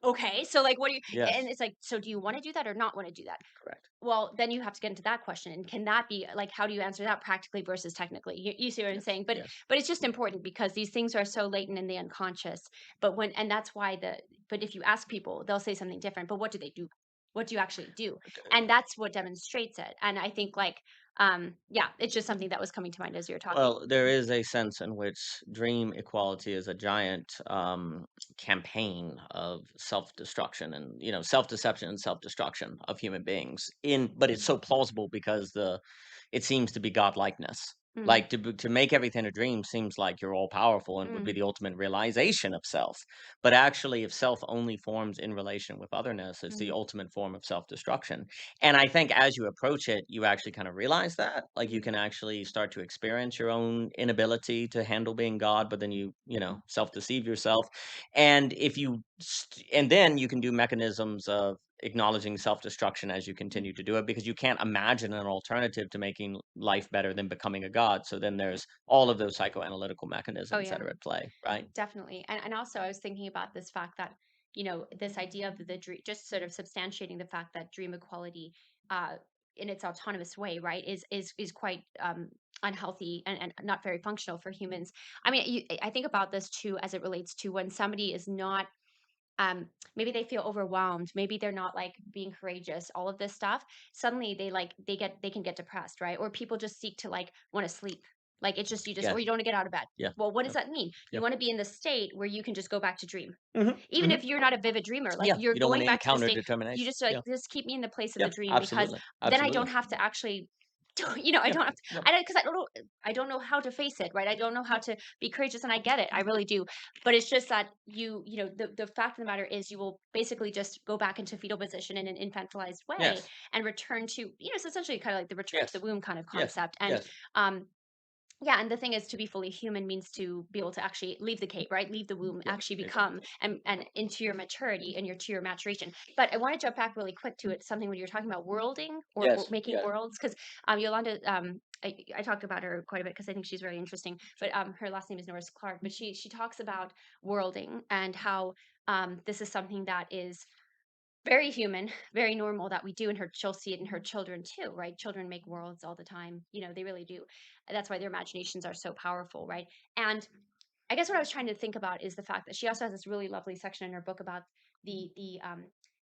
Okay, so, like, what do you, and Yes. it's like, "So do you wanna do that or not wanna do that?" Correct. Well, then you have to get into that question, and can that be like, how do you answer that practically versus technically? You see what I'm Yes. saying? But Yes. but it's just important because these things are so latent in the unconscious. But when, and that's why the, but if you ask people, they'll say something different. But what do they do? What do you actually do? And that's what demonstrates it. And I think like yeah, it's just something that was coming to mind as you were talking. Well, there is a sense in which dream equality is a giant campaign of self-destruction and self-deception and self-destruction of human beings. But it's so plausible because the it seems to be godlikeness. Mm, Like to make everything a dream seems like you're all powerful and would be mm, the ultimate realization of self. But actually, if self only forms in relation with otherness, it's the mm, ultimate form of self-destruction. And I think as you approach it, you actually kind of realize that. Like you mm, can actually start to experience your own inability to handle being God, but then mhm. self-deceive yourself. And and then you can do mechanisms of acknowledging self-destruction as you continue to do it because you can't imagine an alternative to making life better than becoming a god. So then there's all of those psychoanalytical Oh mechanisms that yeah. are at play, right? Definitely. And also I was thinking about this fact that, you know, this idea of the dream, just sort of substantiating the fact that dream equality uh in its autonomous way, right, is quite unhealthy and not very functional for humans. I mean, I think about this too as it relates to when somebody is not maybe they feel overwhelmed, maybe they're not like being courageous, all of this stuff, suddenly they can get depressed, right, or people just seek to like want to sleep, like it's just you just, or Yes. you don't want to get out of bed. Yeah. Well, what does Yeah. that mean? You Yeah. want to be in the state where you can just go back to dream, Hmm. even Hmm. if you're not a vivid dreamer, like Yeah. you're You don't want going to back to the encounter state. You determination. just like, Yeah. just keep me in the place of Yeah. the dream, because Absolutely. then I don't Absolutely. have to actually you know, I Yeah. don't have to, Yeah. I don't, because I don't know how to face it, right, I don't know how to be courageous, and I get it, I really do. But it's just that you know, the fact of the matter is you will basically just go back into fetal position in an infantilized way Yes. and return to, you know, it's essentially kind of like the return to the Yes. womb kind of Yes. concept. And Yes. um yeah, and the thing is, to be fully human means to be able to actually leave the cave, right? Leave the womb, Yeah. actually become Exactly. and into your maturity and your to your maturation. But I want to jump back really quick to it, something when you're talking about worlding or Yes. making Yes. worlds, because Yolanda, I talked about her quite a bit because I think she's very interesting. But her last name is Norris Clark. But she talks about worlding and how this is something that is very human, very normal that we do, and her she'll see it in her children too, right? Children make worlds all the time. You know, they really do. That's why their imaginations are so powerful, right? And I guess what I was trying to think about is the fact that she also has this really lovely section in her book about the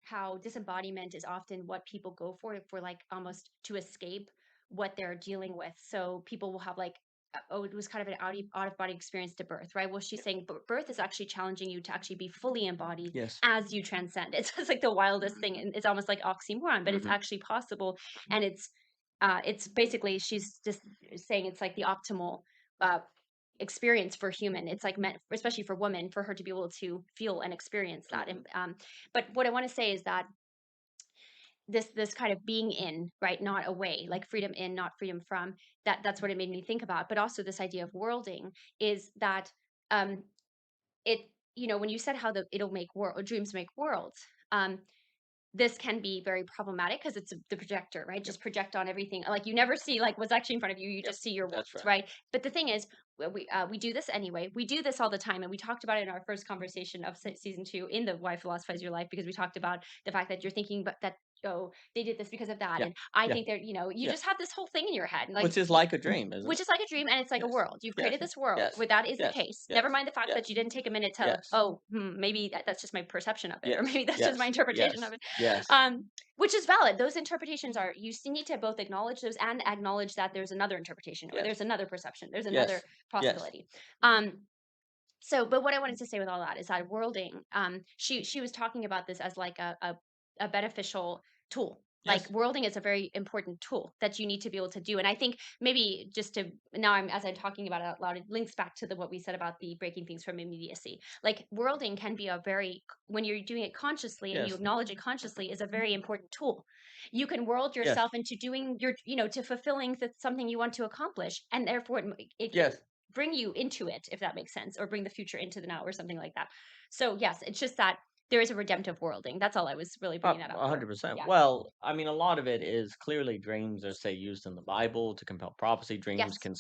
how disembodiment is often what people go for like almost to escape what they're dealing with. So people will have like oh, it was kind of an out of body experience to birth, right? Well, she's saying birth is actually challenging you to actually be fully embodied Yes. as you transcend. It's just like the wildest thing, and it's almost like oxymoron, but it's Hmm. actually possible. And it's basically she's just saying it's like the optimal uh experience for human. It's like meant, especially for women, for her to be able to feel and experience that. Mhm. And but what I want to say is that this kind of being in, right, not away, like freedom in, not freedom from, that's what it made me think about. But also this idea of worlding is that um it, when you said how it'll make world dreams make worlds, this can be very problematic because it's the projector, right? Yep. Just project on everything. Like you never see like what's actually in front of you. You Yep. just see your That's worlds, right. right? But the thing is, we do this anyway. We do this all the time, and we talked about it in our first conversation of season 2 in the Why Philosophize Your Life, because we talked about the fact that you're thinking, but that, oh, they did this because of that, Yeah. and I Yeah. think they're, you Yeah. just have this whole thing in your head, and like Which is like a dream, isn't which it? is like a dream, and it's like a Yes. world. You've Yes. created this world Yes. where that is the Yes. case. Never Yes. mind the fact that Yes. you didn't take a minute to, Yes. oh, maybe that's just my perception of it, or Yes. maybe that's just my Yes. interpretation of Yes. it. Yes. Which is valid. Those interpretations are, need to both acknowledge those and acknowledge that there's another interpretation, or there's Yes. another perception, there's another Yes. Yes. possibility. Um, so, but what I wanted to say with all that is that worlding, she was talking about this as like a beneficial tool. Like Yes. worlding is a very important tool that you need to be able to do. And I think maybe just to now, as I'm talking about it out loud, it links back to what we said about the breaking things from immediacy. Like worlding can be a very, when you're doing it consciously and you Yes. acknowledge it consciously, is a very important tool. You can world Yes. yourself into doing your, to fulfilling something you want to accomplish, and therefore it can Yes. bring you into it, if that makes sense, or bring the future into the now, or something like that. So yes, it's just that there is a redemptive worlding. That's all I was really bringing that up for. 100%. Yeah. Well, I mean, a lot of it is clearly dreams are, say, used in the Bible to compel prophecy. Dreams Yes. can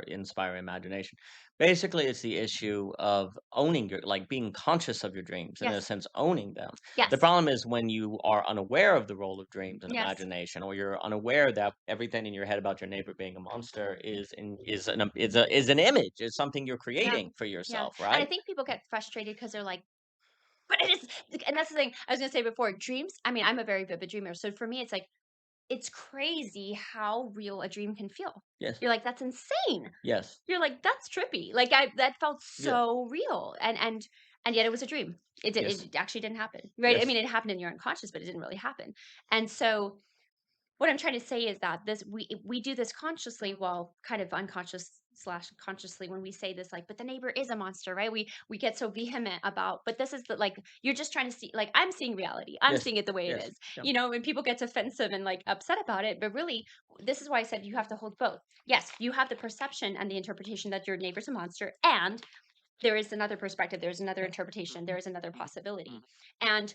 inspire imagination. Basically, it's the issue of owning like being conscious of your dreams and, in a Yes. sense, owning them. The Yes. problem is when you are unaware of the role of dreams and Yes. imagination, or you're unaware that everything in your head about your neighbor being a monster is an image, is something you're Yeah. creating for Yeah. yourself, And I right? think people get frustrated because they're like, but it is, and that's the thing I was gonna say before. Dreams. I mean, I'm a very vivid dreamer, so for me, it's like it's crazy how real a dream can feel. Yes. You're like, that's insane. Yes. You're like, "That's trippy." Like, that felt Yeah. so real, and yet it was a dream. Yes. It actually didn't happen, right? I Yes. mean, it happened in your unconscious, but it didn't really happen. And so, what I'm trying to say is that we do this consciously, well, kind of unconscious slash consciously, when we say this, like, but the neighbor is a monster, right? We get so vehement about, but this is the, like, you're just trying to see, like, I'm seeing reality. I'm Yes. seeing it the way it Yes. is, Yeah. and people get offensive and like upset about it. But really, this is why I said you have to hold both. Yes, you have the perception and the interpretation that your neighbor's a monster, and there is another perspective, there's another interpretation, there is another possibility. And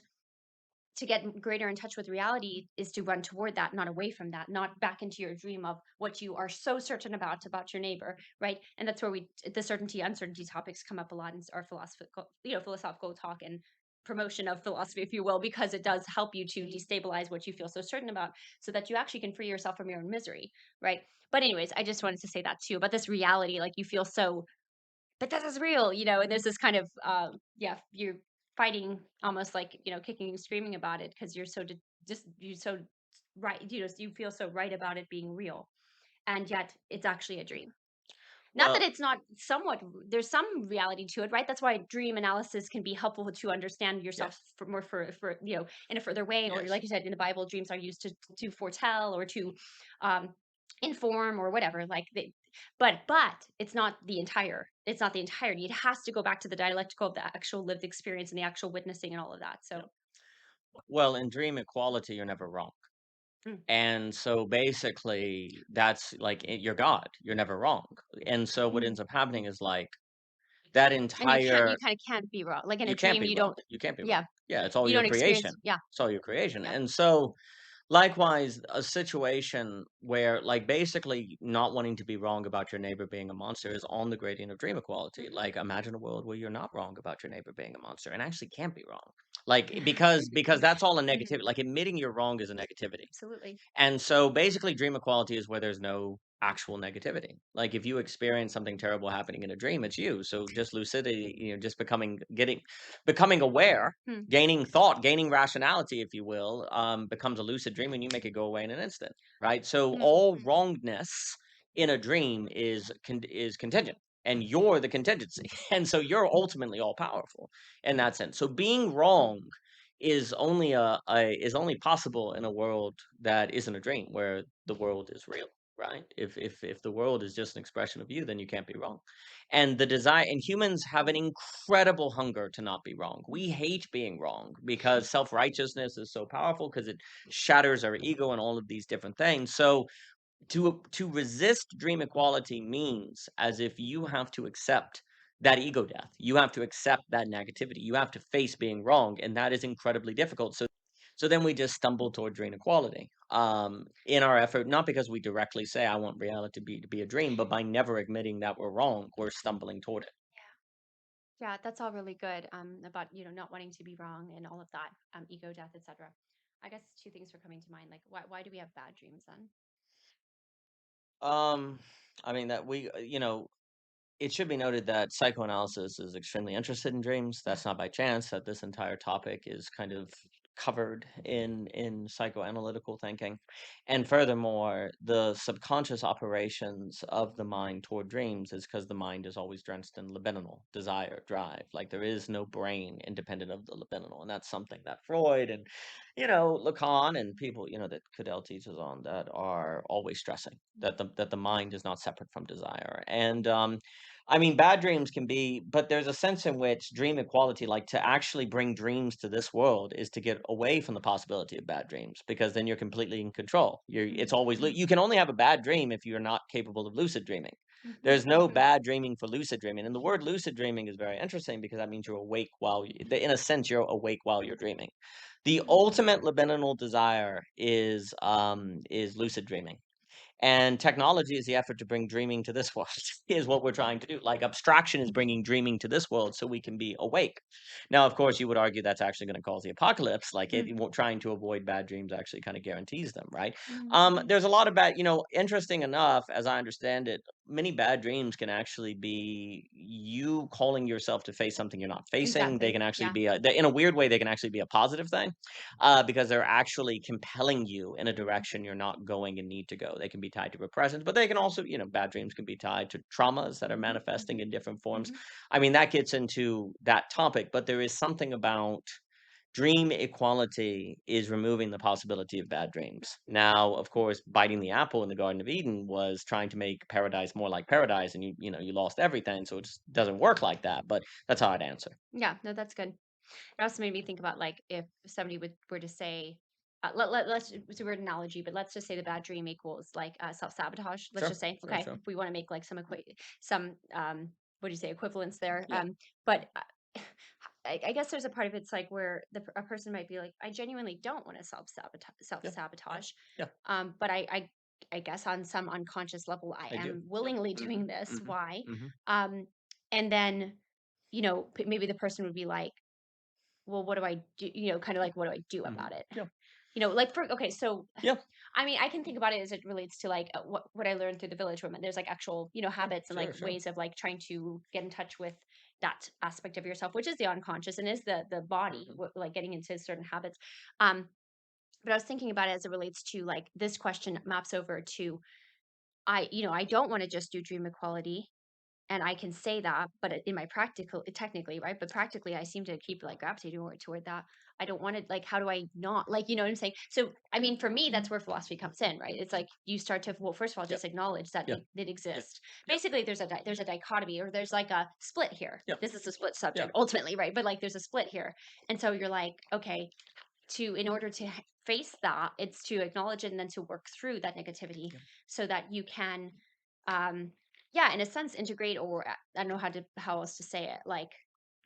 to get greater in touch with reality is to run toward that, not away from that, not back into your dream of what you are so certain about your neighbor, right? And that's where the certainty uncertainty topics come up a lot in our philosophical talk and promotion of philosophy, if you will, because it does help you to destabilize what you feel so certain about, so that you actually can free yourself from your own misery, right? But anyways, I just wanted to say that too, about this reality, like you feel so, but this is real, and there's this kind of, yeah, you're fighting almost like, kicking and screaming about it because you're so just you so right, you feel so right about it being real, and yet it's actually a dream. Not that Well, it's not somewhat, there's some reality to it, right? That's why dream analysis can be helpful to understand yourself yes. for more, for in a further way, or Yes. like you said in the Bible, dreams are used to foretell, or to um inform, or whatever, like they, but it's not the entirety. It has to go back to the dialectical of the actual lived experience and the actual witnessing and all of that. So Yeah. Well, in dream equality, you're never wrong. mm, And so basically, that's like you're God. You're never wrong. And so what mm. ends up happening is like that And you entire kind of can't be wrong, like in a you can't dream be you wrong. don't, You can't be wrong. yeah, Yeah, it's all you your don't creation. experience, yeah, It's all your creation. yeah. And so likewise, a situation where, like, basically not wanting to be wrong about your neighbor being a monster is on the gradient of dream equality. Mhm. Like, imagine a world where you're not wrong about your neighbor being a monster and actually can't be wrong. Like, because that's all a Mhm. negativity. Like, admitting you're wrong is a negativity. Absolutely. And so basically dream equality is where there's no actual negativity. Like if you experience something terrible happening in a dream, it's you. So just lucidity, just becoming aware, Hmm. gaining thought, gaining rationality, if you will, becomes a lucid dream and you make it go away in an instant. Right. So Hmm. all wrongness in a dream is contingent. And you're the contingency. And so you're ultimately all powerful in that sense. So being wrong is only possible in a world that isn't a dream, where the world is real. right? If the world is just an expression of you, then you can't be wrong. And the desire and humans have an incredible hunger to not be wrong. We hate being wrong because self-righteousness is so powerful because it shatters our ego and all of these different things. So to resist dream equality means as if you have to accept that ego death. You have to accept that negativity. You have to face being wrong, and that is incredibly difficult. So then we just stumble toward dream equality in our effort, not because we directly say I want reality to be a dream, but by never admitting that we're wrong, we're stumbling toward it. Yeah, that's all really good. About not wanting to be wrong and all of that, ego death, etc. I guess two things were coming to mind. Like, why do we have bad dreams then? Um, I mean that we, it should be noted that psychoanalysis is extremely interested in dreams. That's not by chance that this entire topic is kind of covered in psychoanalytical thinking. And furthermore, the subconscious operations of the mind toward dreams is because the mind is always drenched in libidinal desire, drive. Like there is no brain independent of the libidinal. And that's something that Freud and Lacan and people, that Cadell teaches on that are always stressing that the mind is not separate from desire. And I mean, bad dreams can be, but there's a sense in which dream equality, like to actually bring dreams to this world, is to get away from the possibility of bad dreams because then you're completely in control. It's always, Mm-hmm. you can only have a bad dream if you're not capable of lucid dreaming. Mm-hmm. There's no bad dreaming for lucid dreaming. And the word lucid dreaming is very interesting because that means you're awake in a sense, you're awake while you're dreaming. The Mm-hmm. ultimate libidinal desire is lucid dreaming. And technology is the effort to bring dreaming to this world, is what we're trying to do. Like abstraction is bringing dreaming to this world so we can be awake. Now, of course, you would argue that's actually going to cause the apocalypse. Like trying to avoid bad dreams actually kind of guarantees them, right? Mm-hmm. There's a lot of bad, interesting enough, as I understand it, many bad dreams can actually be you calling yourself to face something you're not facing. They Exactly. can actually Yeah. be in a weird way, they can actually be a positive thing because they're actually compelling you in a direction you're not going and need to go. They can be tied to repressions, but they can also, bad dreams can be tied to traumas that are Mm-hmm. manifesting Mm-hmm. in different forms. Mm-hmm. I mean, that gets into that topic, but there is something about dream equality is removing the possibility of bad dreams. Now, of course, biting the apple in the Garden of Eden was trying to make paradise more like paradise, and you lost everything, so it just doesn't work like that. But that's how I'd answer. Yeah. No, that's good. It also made me think about like if somebody were to say, let's it's a weird analogy, but let's just say the bad dream equals like self sabotage. Let's Sure, just say, sure, okay, sure. if we want to make like some what do you say equivalence there, Yeah, but I guess there's a part of it's like where a person might be like, I genuinely don't want to self yeah, yeah, sabotage, yeah. but I guess on some unconscious level I I do. am willingly Yeah. doing this. Mhm, Why? mhm, Um, and then maybe the person would be like, well, what do I do? Kind of like, what do I do mhm. about it? Yeah, Like okay, so yeah, I mean, I can think about it as it relates to like what I learned through the village women. There's like actual, sure, habits and like sure, sure. ways of like trying to get in touch with that aspect of yourself, which is the unconscious and is the body, Mhm, like getting into certain habits. Um, but I was thinking about it as it relates to like this question maps over to I don't want to just do dream equality and I can say that, but in my practical technically, right? But practically, I seem to keep like gravitating toward that. I don't want to like. How do I not like? You know what I'm saying? So, I mean, for me, that's where philosophy comes in, right? It's like you start to well, first of all, yep, just acknowledge that yeah, it exists. Basically, there's a dichotomy or there's like a split here. yep, This is a split yeah, subject ultimately, right? But like, there's a split here, and so you're like, okay, in order to face that, it's to acknowledge it and then to work through that negativity yeah. so that you can um yeah, in a sense integrate, or I don't know how else to say it, like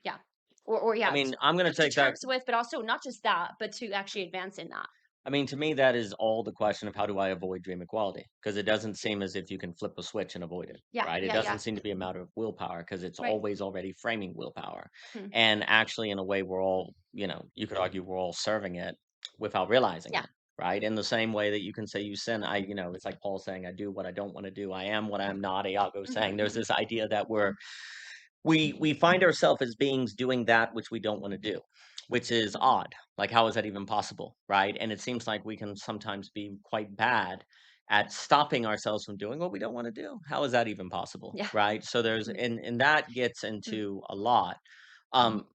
yeah, or I yeah, mean, I'm gonna come to take that. terms with, but also not just that, but to actually advance in that. I mean, to me, that is all the question of how do I avoid dream equality? Because it doesn't seem as if you can flip a switch and avoid it, Yeah, right? It yeah, yeah. doesn't seem to be a matter of willpower because it's Right. always already framing willpower. Hmm. And actually, in a way, we're all, you could argue we're all serving it without realizing Yeah. it, right? In the same way that you can say you sin, it's like Paul saying, I do what I don't want to do. I am what I'm not. Iago Hmm. saying there's Hmm. this idea that we find ourselves as beings doing that which we don't want to do, which is Hmm. odd. Like, how is that even possible, right? And it seems like we can sometimes be quite bad at stopping ourselves from doing what we don't want to do. How is that even possible, Yeah. right? So there's Hmm. and that gets Hmm. into a lot.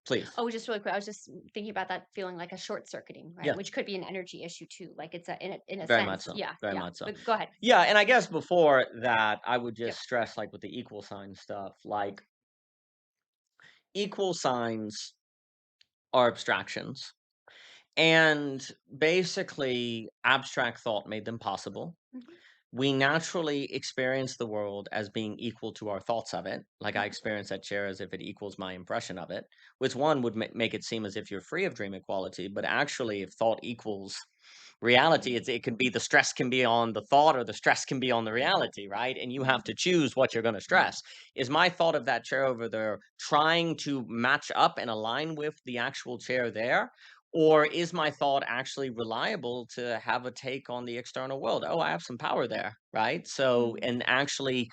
Please. Oh, just really quick, I was just thinking about that feeling like a short circuiting, right? Yeah, Which could be an energy issue too. Like it's a in a very much sense. so, Yeah, very yeah. much so. But go ahead. Yeah, and I guess before that, I would Yep. just stress, like, with the equal sign stuff, like, equal signs are abstractions, and basically, abstract thought made them possible. Mhm, We naturally experience the world as being equal to our thoughts of it. Like I mhm, experience that chair as if it equals my impression of it, which one would make it seem as if you're free of dream equality. But actually, if thought equals reality, mhm, it can be the stress can be on the thought or the stress can be on the reality, right? And you have mhm, to choose what you're going to stress. Is my thought of that chair over there trying to match up and align with the actual chair there? Or is my thought actually reliable to have a take on the external world? Oh, I have some power there, right? So, mhm, and actually,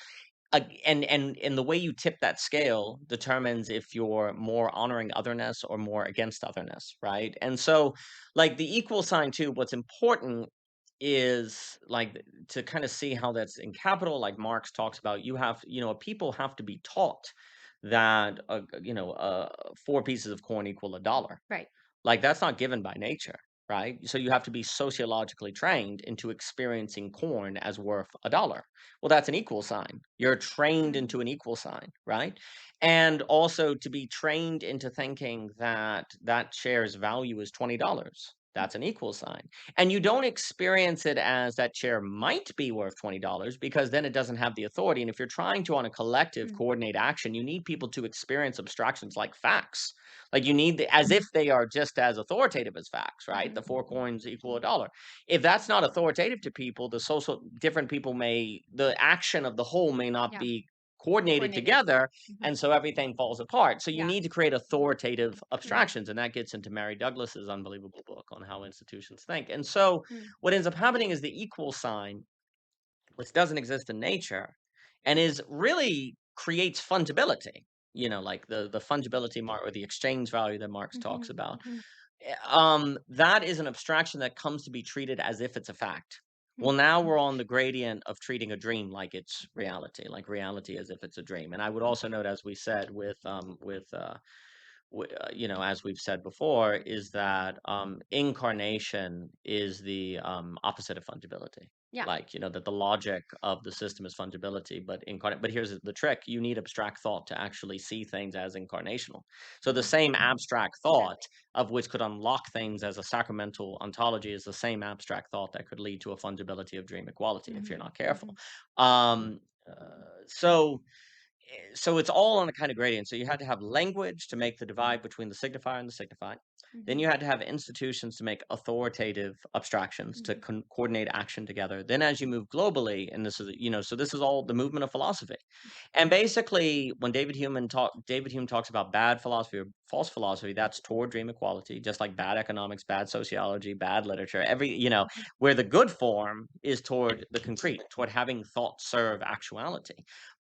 and the way you tip that scale determines if you're more honoring otherness or more against otherness, right? And so, like the equal sign too, what's important is like to kind of see how that's in capital, like Marx talks about. You have, people have to be taught that, four pieces of corn equal a dollar. right. Like, that's not given by nature, right? So you have to be sociologically trained into experiencing corn as worth a dollar. Well, that's an equal sign. You're trained Mhm, into an equal sign, right? And also to be trained into thinking that that share's value is $20. mhm, That's an equal sign. And you don't experience it as that share might be worth $20 because then it doesn't have the authority. And if you're trying to, on a collective, mm, coordinate action, you need people to experience abstractions like facts, like you need as if they are just as authoritative as facts, right? mhm, The four coins equal a dollar. If that's not authoritative to people, the social different people may the action of the whole may not yeah. be coordinated Coordinated. together, Mhm, and so everything falls apart. So you yeah. need to create authoritative Mm, abstractions, and that gets into Mary Douglas's unbelievable book on how institutions think. And so mm, what ends up happening is the equal sign, which doesn't exist in nature and is really creates fungibility, like the fungibility mark or the exchange value that Marx talks mhm, about. mhm, That is an abstraction that comes to be treated as if it's a fact. mm, Well, now we're on the gradient of treating a dream like it's reality, like reality as if it's a dream. And I would also note, as we said, as we've said before, is that incarnation is the opposite of fungibility. yeah. Like, that the logic of the system is fungibility, but incarnate. But here's the trick: you need abstract thought to actually see things as incarnational. So the Mhm, same abstract thought exactly. of which could unlock things as a sacramental ontology is the same abstract thought that could lead to a fungibility of dream equality if you're Mhm, not careful. mhm, Um, so it's all on a kind of gradient. So you had to have language to make the divide between the signifier and the signified. Then mhm, you had to have institutions to make authoritative abstractions to mhm, coordinate action together. Then, as you move globally, and so this is all the movement of philosophy. And basically, when David Hume talks about bad philosophy or false philosophy, that's toward dream equality, just like bad economics, bad sociology, bad literature. mhm, Where the good form is toward the concrete, toward having thought serve actuality.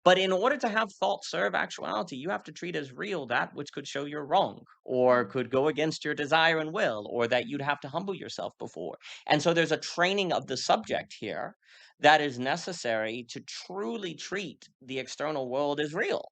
But in order to have thought serve actuality, you have to treat as real that which could show you're wrong, or mm, could go against your desire and will, or that you'd mhm, have to humble yourself before. And so there's a training of the subject here that is necessary to truly treat the external world as real.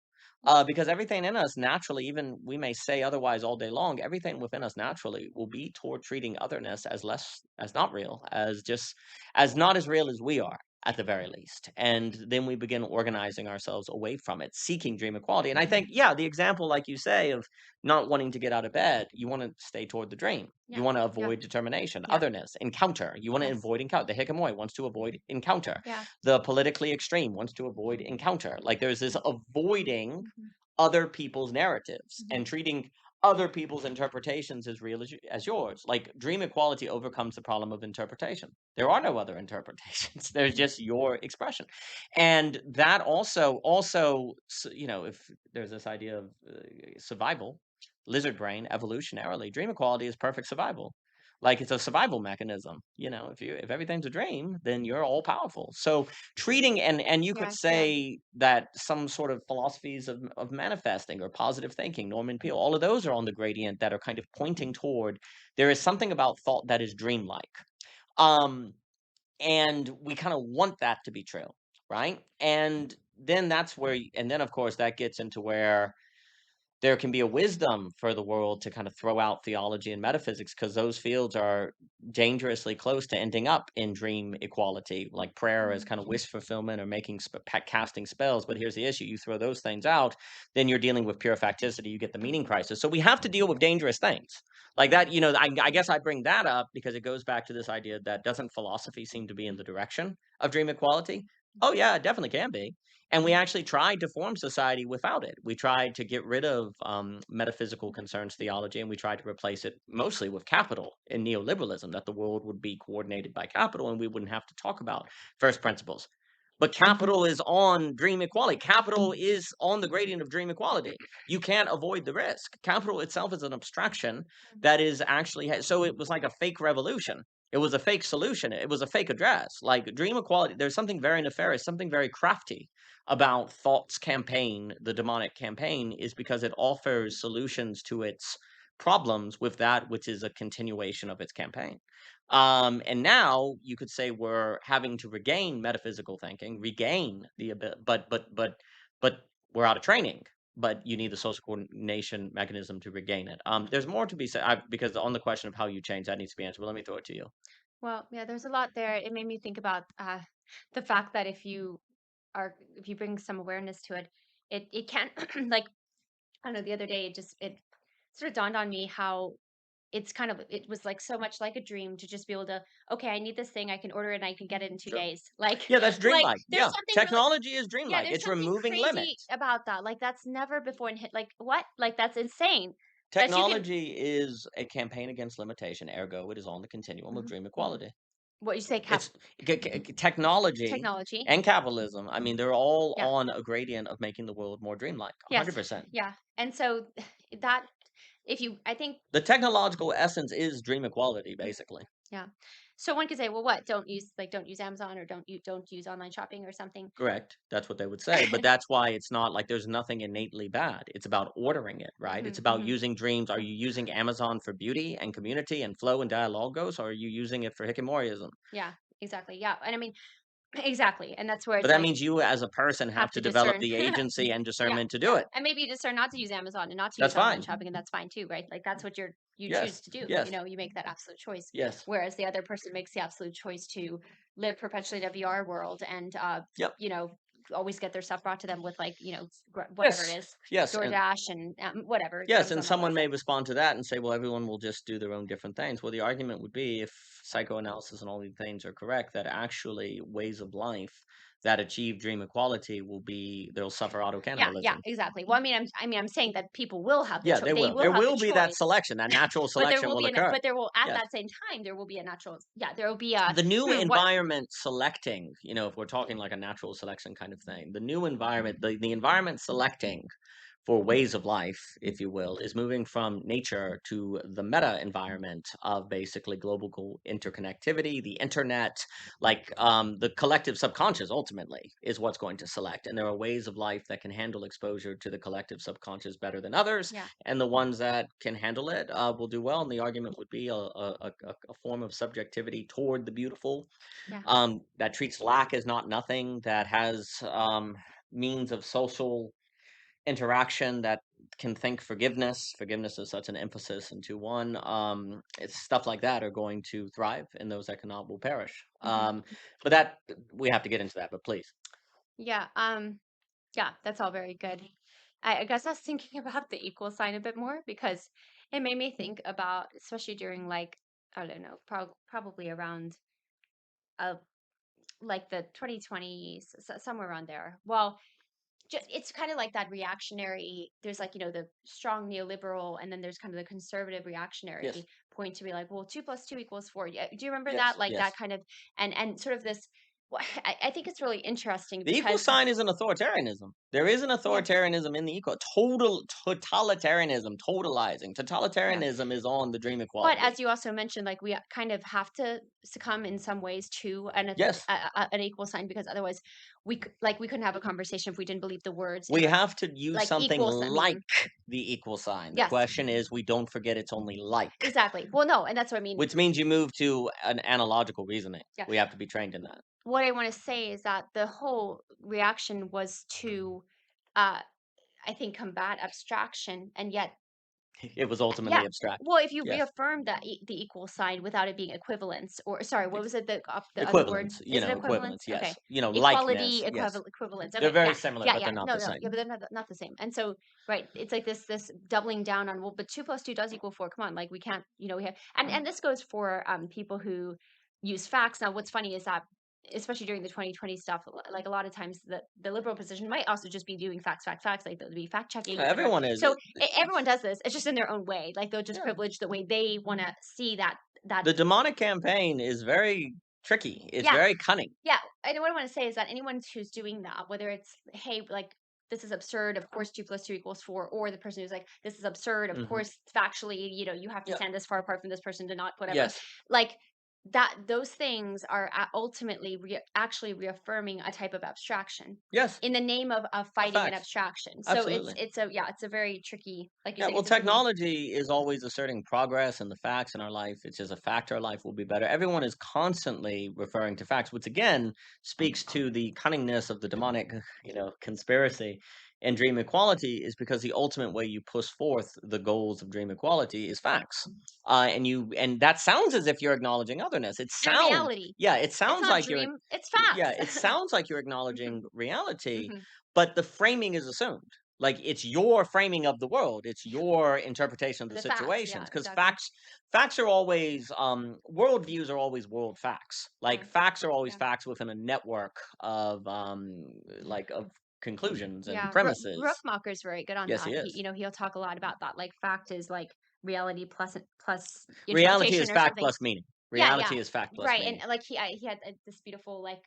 Because everything in us naturally, even we may say otherwise all day long, everything within us naturally will be toward treating otherness as less, as not real, as not as real as we are at the very least. And then we begin organizing ourselves away from it, seeking dream equality. And I think, mhm, yeah, the example, like you say, of not wanting to get out of bed, you want to stay toward the dream. You yeah, want to yeah, avoid determination, yeah, otherness, encounter. You want to yes, avoid encounter. The hikikomori wants to avoid encounter. yeah, The politically extreme wants to avoid encounter. Like there's this avoiding mhm, other people's narratives mhm, and treating other people's interpretations as real as yours. Like dream equality overcomes the problem of interpretation. There are no other interpretations. There's mm, just your expression. And that also, if there's this idea of survival, lizard brain, evolutionarily, dream equality is perfect survival. Like it's a survival mechanism. If everything's a dream, then you're all powerful. So treating, and you could yeah, yeah, say that some sort of philosophies of manifesting or positive thinking, Norman Peale, all of those are on the gradient that are kind of pointing toward there is something about thought that is dreamlike. Um, and we kind of want that to be true, right? And then of course that gets into where there can be a wisdom for the world to kind of throw out theology and metaphysics because those fields are dangerously close to ending up in dream equality, like prayer as Mhm. kind of wish fulfillment or casting spells. But here's the issue: you throw those things out, then you're dealing with pure facticity. You get the meaning crisis. So we have to deal with dangerous things like that. I guess I bring that up because it goes back to this idea that doesn't philosophy seem to be in the direction of dream equality? Oh yeah, it definitely can be. And we actually tried to form society without it. We tried to get rid of metaphysical concerns theology, and we tried to replace it mostly with capital in neoliberalism, that the world would be coordinated by capital and we wouldn't have to talk about first principles. But capital is on dream equality. Capital is on the gradient of dream equality. You can't avoid the risk. Capital itself is an abstraction that is actually, so it was like a fake revolution. It was a fake solution. It was a fake address. Like dream equality, there's something very nefarious, something very crafty about Thought's campaign, the demonic campaign, is because it offers solutions to its problems with that which is a continuation of its campaign. And now you could say we're having to regain metaphysical thinking, regain the ability, but we're out of training. But you need the social coordination mechanism to regain it. There's more to be said because on the question of how you change that needs to be answered. But let me throw it to you. Well, yeah, there's a lot there. It made me think about the fact that if you bring some awareness to it, it can't like I don't know. The other day, it sort of dawned on me how it was like so much like a dream to just be able to, okay, I need this thing, I can order it and I can get it in two Sure. days. Like Yeah, that's like dreamlike. there's Yeah, something really technology is yeah, dreamlike. there's It's something removing crazy limits. about that. Like that's never before in hit like what? Like that's insane that you can Technology is a campaign against limitation, ergo, it is on the continuum of Mhm. dream equality. What you say It's technology technology. and capitalism. I mean, they're all Yeah. on a gradient of making the world more dreamlike. Yes. 100%. Yeah. And so that if you I think The technological essence is dream equality, Mhm. basically. Yeah. So one could say, well, what? Don't use Amazon or don't use online shopping or something. Correct. That's what they would say. But that's why it's not like there's nothing innately bad. It's about ordering it, right? It's Hmm, about hmm. using dreams. Are you using Amazon for beauty and community and flow and dialogos, or are you using it for hikimorism? Yeah, exactly. Yeah. And I mean, exactly. And that's where But it's that like means you as a person have have to to develop discern. the agency and Yeah, discernment to do yeah. it. And maybe you discern not to use Amazon and not to That's use online fine. shopping, and that's fine too, right? Like that's what you choose Yes. to do. You Yes. know, you make that absolute choice. Yes. Whereas the other person makes the absolute choice to live perpetually in a VR world and Yep. you know, always get their stuff brought to them with like, you know, whatever it Yes. is, Yes. And DoorDash and whatever, yes, and Amazon, all that someone stuff. may respond to that and say, well, everyone will just do their own different things. Well, the argument would be if psychoanalysis and all these things are correct, that actually ways of life that achieve dream equality they'll suffer auto Yeah, yeah, cannibalism. exactly. Well, I'm saying that people will have the Yeah, choice. they They will. will There have the will be that choice. selection, that natural But there selection will will be occur. but there will at Yes. that same time there will be a natural yeah, there will be a The new what environment selecting, if we're talking like a natural selection kind of thing, the new environment, the environment selecting for ways of life, if you will, is moving from nature to the meta environment of basically global interconnectivity, the internet, like the collective subconscious ultimately is what's going to select. And there are ways of life that can handle exposure to the collective subconscious better than others. yeah, And the ones that can handle it will do well. And the argument would be a form of subjectivity toward the beautiful yeah, that treats lack as not nothing, that has means of social interaction that can think forgiveness. Forgiveness is such an emphasis into one. It's stuff like that are going to thrive, and those that cannot will perish. mhm. But that we have to get into that. But please, Yeah, yeah, that's all very good. I guess I was thinking about the equal sign a bit more because it made me think about, especially during like, I don't know, probably around uh like the 2020s, somewhere around there. Well, it's kind of like that reactionary there's like the strong neoliberal and then there's kind of the conservative yes, reactionary point to be like, well, 2 + 2 = 4. Yeah, do you remember that, yes, like that yes. kind of and sort of this I think it's really interesting The equal because sign is an authoritarianism. There is an yeah, authoritarianism in the equal totalitarianism, totalizing. yeah, Totalitarianism is on the dream but equality. as you also mentioned, like we kind of have to succumb in some ways to Yes, an equal sign because otherwise we couldn't have a conversation if we didn't believe the words we kind of have to use like something equals. I like mean, the equal sign. The yes, question is, we don't forget it's only like. exactly. Well, no, and that's what I mean. Which means you move to an analogical reasoning. Yeah. We have to be trained in that. What I wanna say is that the whole reaction was to, uh, I think, combat abstraction, and yet It was yeah. ultimately abstract. Well, if you Yes. reaffirm the equal sign without it being equivalence, or sorry, what was it, the other word? Equivalence, Is it equivalence, equivalence? yes. Okay. Likeness, Equality, yes. equivalence. They're Okay. very Yeah. similar, Yeah, but yeah. they're not No, the no. same. Yeah, but they're not the same. And so, right, it's like this doubling down on, well, but 2 plus 2 does equal 4. Come on, like we can't, we have, and this goes for people who use facts. Now, what's funny is that, especially during the 2020 stuff, like a lot of times the liberal position might also just be doing facts, facts, facts, like they'll be fact checking, whatever. Everyone is. So everyone does this. It's just in their own way. Like they'll just Yeah. privilege the way they want to see that. The demonic campaign is very tricky. It's Yeah, very cunning. yeah. And what I want to say is that anyone who's doing that, whether it's, hey, like, this is absurd, of course 2 plus 2 equals 4, or the person who's like, this is absurd, of Mhm. course factually, you have to Yeah. stand this far apart from this person to not whatever. Yes. Like, that those things are ultimately actually reaffirming a type of abstraction Yes. in the name of fighting an Facts. abstraction. So Absolutely. it's a very tricky, like you're Yeah, saying, well, it's a tricky. technology is always asserting progress and the facts in our life. It's just a fact our life will be better. Everyone is constantly referring to facts, which again speaks to the cunningness of the demonic, conspiracy. And dream equality is because the ultimate way you push forth the goals of dream equality is facts. And that sounds as if you're acknowledging otherness. And reality. Yeah, it It's sounds not like you're, dream, it's yeah, it facts. sounds like you're acknowledging reality, Hmm. but the framing is assumed. Like it's your framing of the world, it's your interpretation of the The facts, yeah, situations. Because exactly. facts are always worldviews are always world facts. Yeah, Like facts are always yeah. facts within a network of of conclusions and Yeah, premises. Rookmacher's very good on Yes, he that. is. He'll talk a lot about that. Like, fact is like reality plus Reality interpretation is or fact something. plus meaning. Yeah, yeah, Reality is fact plus right. And meaning. like he had this beautiful, like,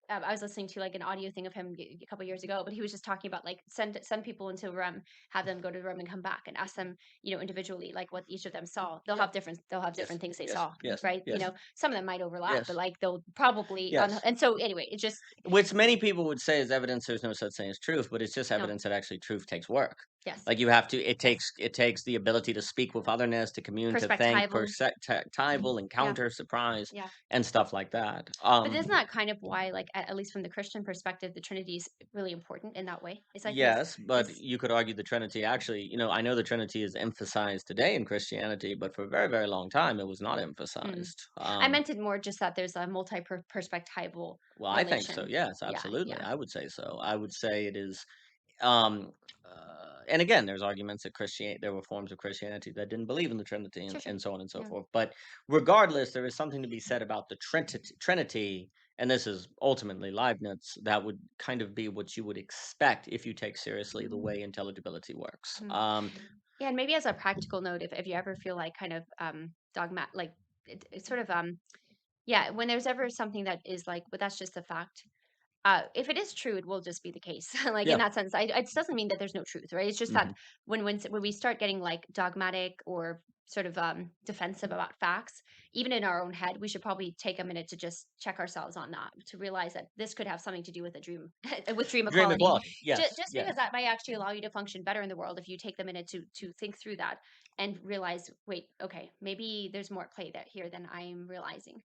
I was listening to like an audio thing of him a couple years ago, but he was just talking about, like, send people into a room, have them go to the room and come back, and ask them, individually, like, what each of them saw. Yeah. They'll have Yes. different things they Yes. saw, Yes. right? Yes. Some of them might overlap, but Yes. like they'll probably Yes. and so anyway, it just Which many people would say is evidence there's no such thing as truth, but it's just no. evidence that actually truth takes work. Yes. Like you have to Yes. it takes the ability to speak with otherness, to commune, to think, Perspectival. perspectival, Yeah. encounter, surprise, Yeah. and stuff like that. But isn't that kind of why, like, at least from the Christian perspective, the Trinity is really important in that way? It's like Yes, but this. you could argue the Trinity actually, I know the Trinity is emphasized today in Christianity, but for a very, very long time it was not Mm. emphasized. I meant it more just that there's a multi perspectival Well, I think so. relation. Yes, Yeah. absolutely. Yeah. I would say so. I would say it is. Um, and again, there's arguments that Christian there were forms of Christianity that didn't believe in the Trinity Sure. Sure. and so on and so Yeah. forth. But regardless, there is something to be said about the Trinity, and this is ultimately Leibniz. That would kind of be what you would expect if you take seriously the way intelligibility works. Mhm. Yeah, and maybe as a practical note, if you ever feel like kind of dogma, like, it's sort of yeah, when there's ever something that is like, but that's just a fact. If it is true, it will just be the case. Like, in Yeah. that sense, it doesn't mean that there's no truth, right? It's just that Hmm. when we start getting like dogmatic or sort of defensive about facts, even in our own head, we should probably take a minute to just check ourselves on that, to realize that this could have something to do with a dream, with dream Dream equality. equality. Yes. Just because Yes. that might actually allow you to function better in the world if you take the minute to think through that and realize, wait, okay, maybe there's more at play that here than I'm realizing.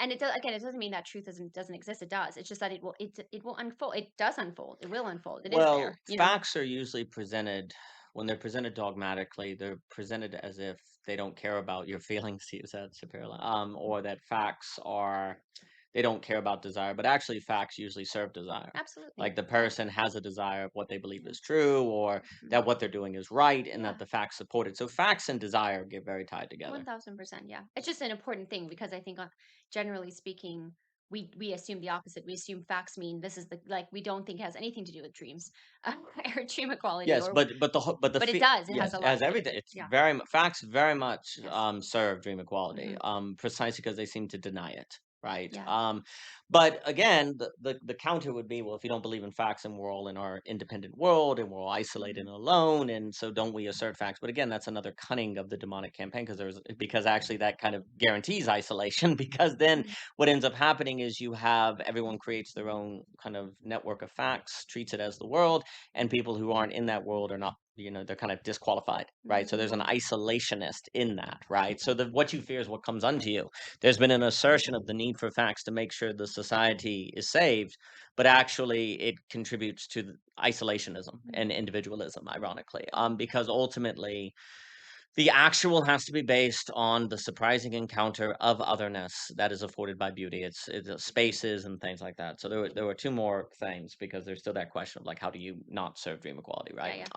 And it does, again, it doesn't mean that truth doesn't exist. It does. It's just that it will unfold. It does unfold. It will unfold. It is Well, there, you know. facts are usually presented when they're presented dogmatically, they're presented as if they don't care about your feelings, to use that superior, or that facts are they don't care about desire, but actually facts usually serve desire. Absolutely. Like the Yeah. person has a desire of what they believe is true, or Mhm. that what they're doing is right, and Yeah. that the facts support it. So facts and desire get very tied together. 1000%. Yeah. It's just an important thing because I think, generally speaking, we assume the opposite. We assume facts mean this is the, like, we don't think it has anything to do with dreams, or dream equality, Yes, or but it does. It has yes, a it lot has to do with everything. it. It's Yeah. facts very much Yes. serve dream equality, Hmm. precisely because they seem to deny it, right? Yeah. But again, the counter would be, well, if you don't believe in facts, and we're all in our independent world, and we're all isolated and alone, and so don't we assert facts? But again, that's another cunning of the demonic campaign, because actually that kind of guarantees isolation, because then Hmm. what ends up happening is you have everyone creates their own kind of network of facts, treats it as the world, and people who aren't in that world are not they're kind of disqualified, right? So there's an Mm. isolationist in that, right? So what you fear is what comes unto you. There's been an assertion of the need for facts to make sure the society is saved, but actually it contributes to isolationism and Mm. individualism, ironically, Mm. because ultimately the actual has to be based on the surprising encounter of otherness that is afforded by beauty. It's spaces and things like that. So there were two more things because there's still that question of like how do you not serve dream equality, Yeah, right?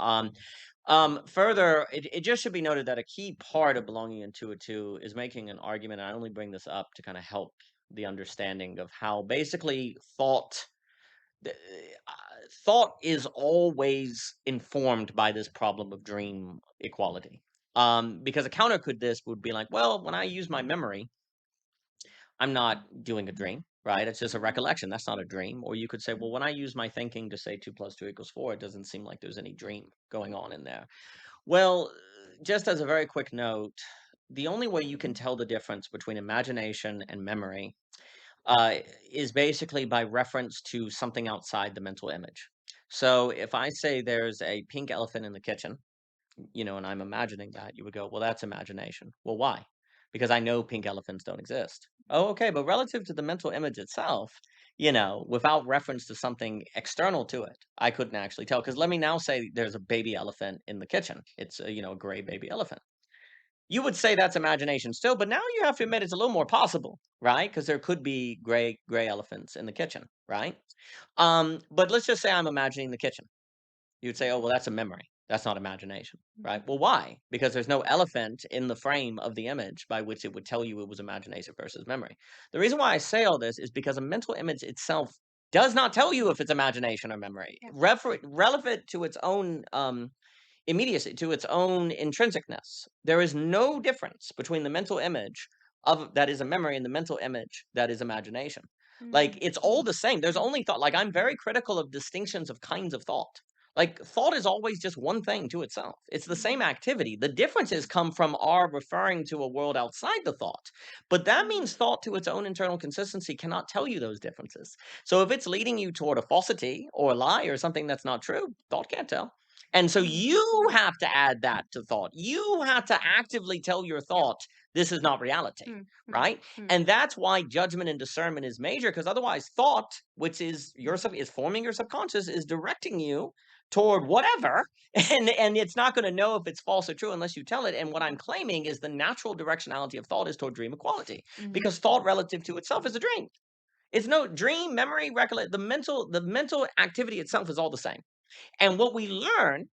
yeah. Further, it just should be noted that a key part of belonging in 202 is making an argument. I only bring this up to kind of help the understanding of how basically the, thought is always informed by this problem of dream equality. Because a counter could this would be like, well, when I use my memory, I'm not doing a dream, right? It's just a recollection. That's not a dream. Or you could say, well, when I use my thinking to say 2 + 2 = 4, it doesn't seem like there's any dream going on in there. Well, just as a very quick note, the only way you can tell the difference between imagination and memory uh, is basically by reference to something outside the mental image. So if I say there's a pink elephant in the kitchen, and I'm imagining that, you would go, well, that's imagination. Well, why? Because I know pink elephants don't exist. Oh, okay. But relative to the mental image itself, without reference to something external to it, I couldn't actually tell. Because let me now say there's a baby elephant in the kitchen. It's a gray baby elephant. You would say that's imagination still, but now you have to admit it's a little more possible, right? Because there could be gray elephants in the kitchen, right? But let's just say I'm imagining the kitchen. You'd say, "Oh, well, that's a memory. That's not imagination." Mhm. Right? Well, why? Because there's no elephant in the frame of the image by which it would tell you it was imagination versus memory. The reason why I say all this is because a mental image itself does not tell you if it's imagination or memory. Yeah. Relevant to its own immediacy, to its own intrinsicness. There is no difference between the mental image of that is a memory and the mental image that is imagination. Like Mm. it's all the same. There's only thought. Like I'm very critical of distinctions of kinds of thought. Like thought is always just one thing to itself. It's the same Mm. activity. The differences come from our referring to a world outside the thought. But that Mm. means thought to its own internal consistency cannot tell you those differences. So if it's leading you toward a falsity or a lie or something that's not true, thought can't tell. And so Mm. you have to add that to thought. You have to actively tell your Yeah. thought, this is not reality, Mm. Mm. right? Mm. And that's why judgment and discernment is major, because otherwise thought, which is is forming your subconscious, is directing you toward whatever, and it's not going to know if it's false or true unless you tell it. And what I'm claiming is the natural directionality of thought is toward dream equality, Mhm. because thought relative to itself is a dream. It's no dream, memory, recollect. The mental activity itself is all the same. And what we learn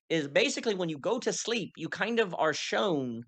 is basically when you go to sleep, you kind of are shown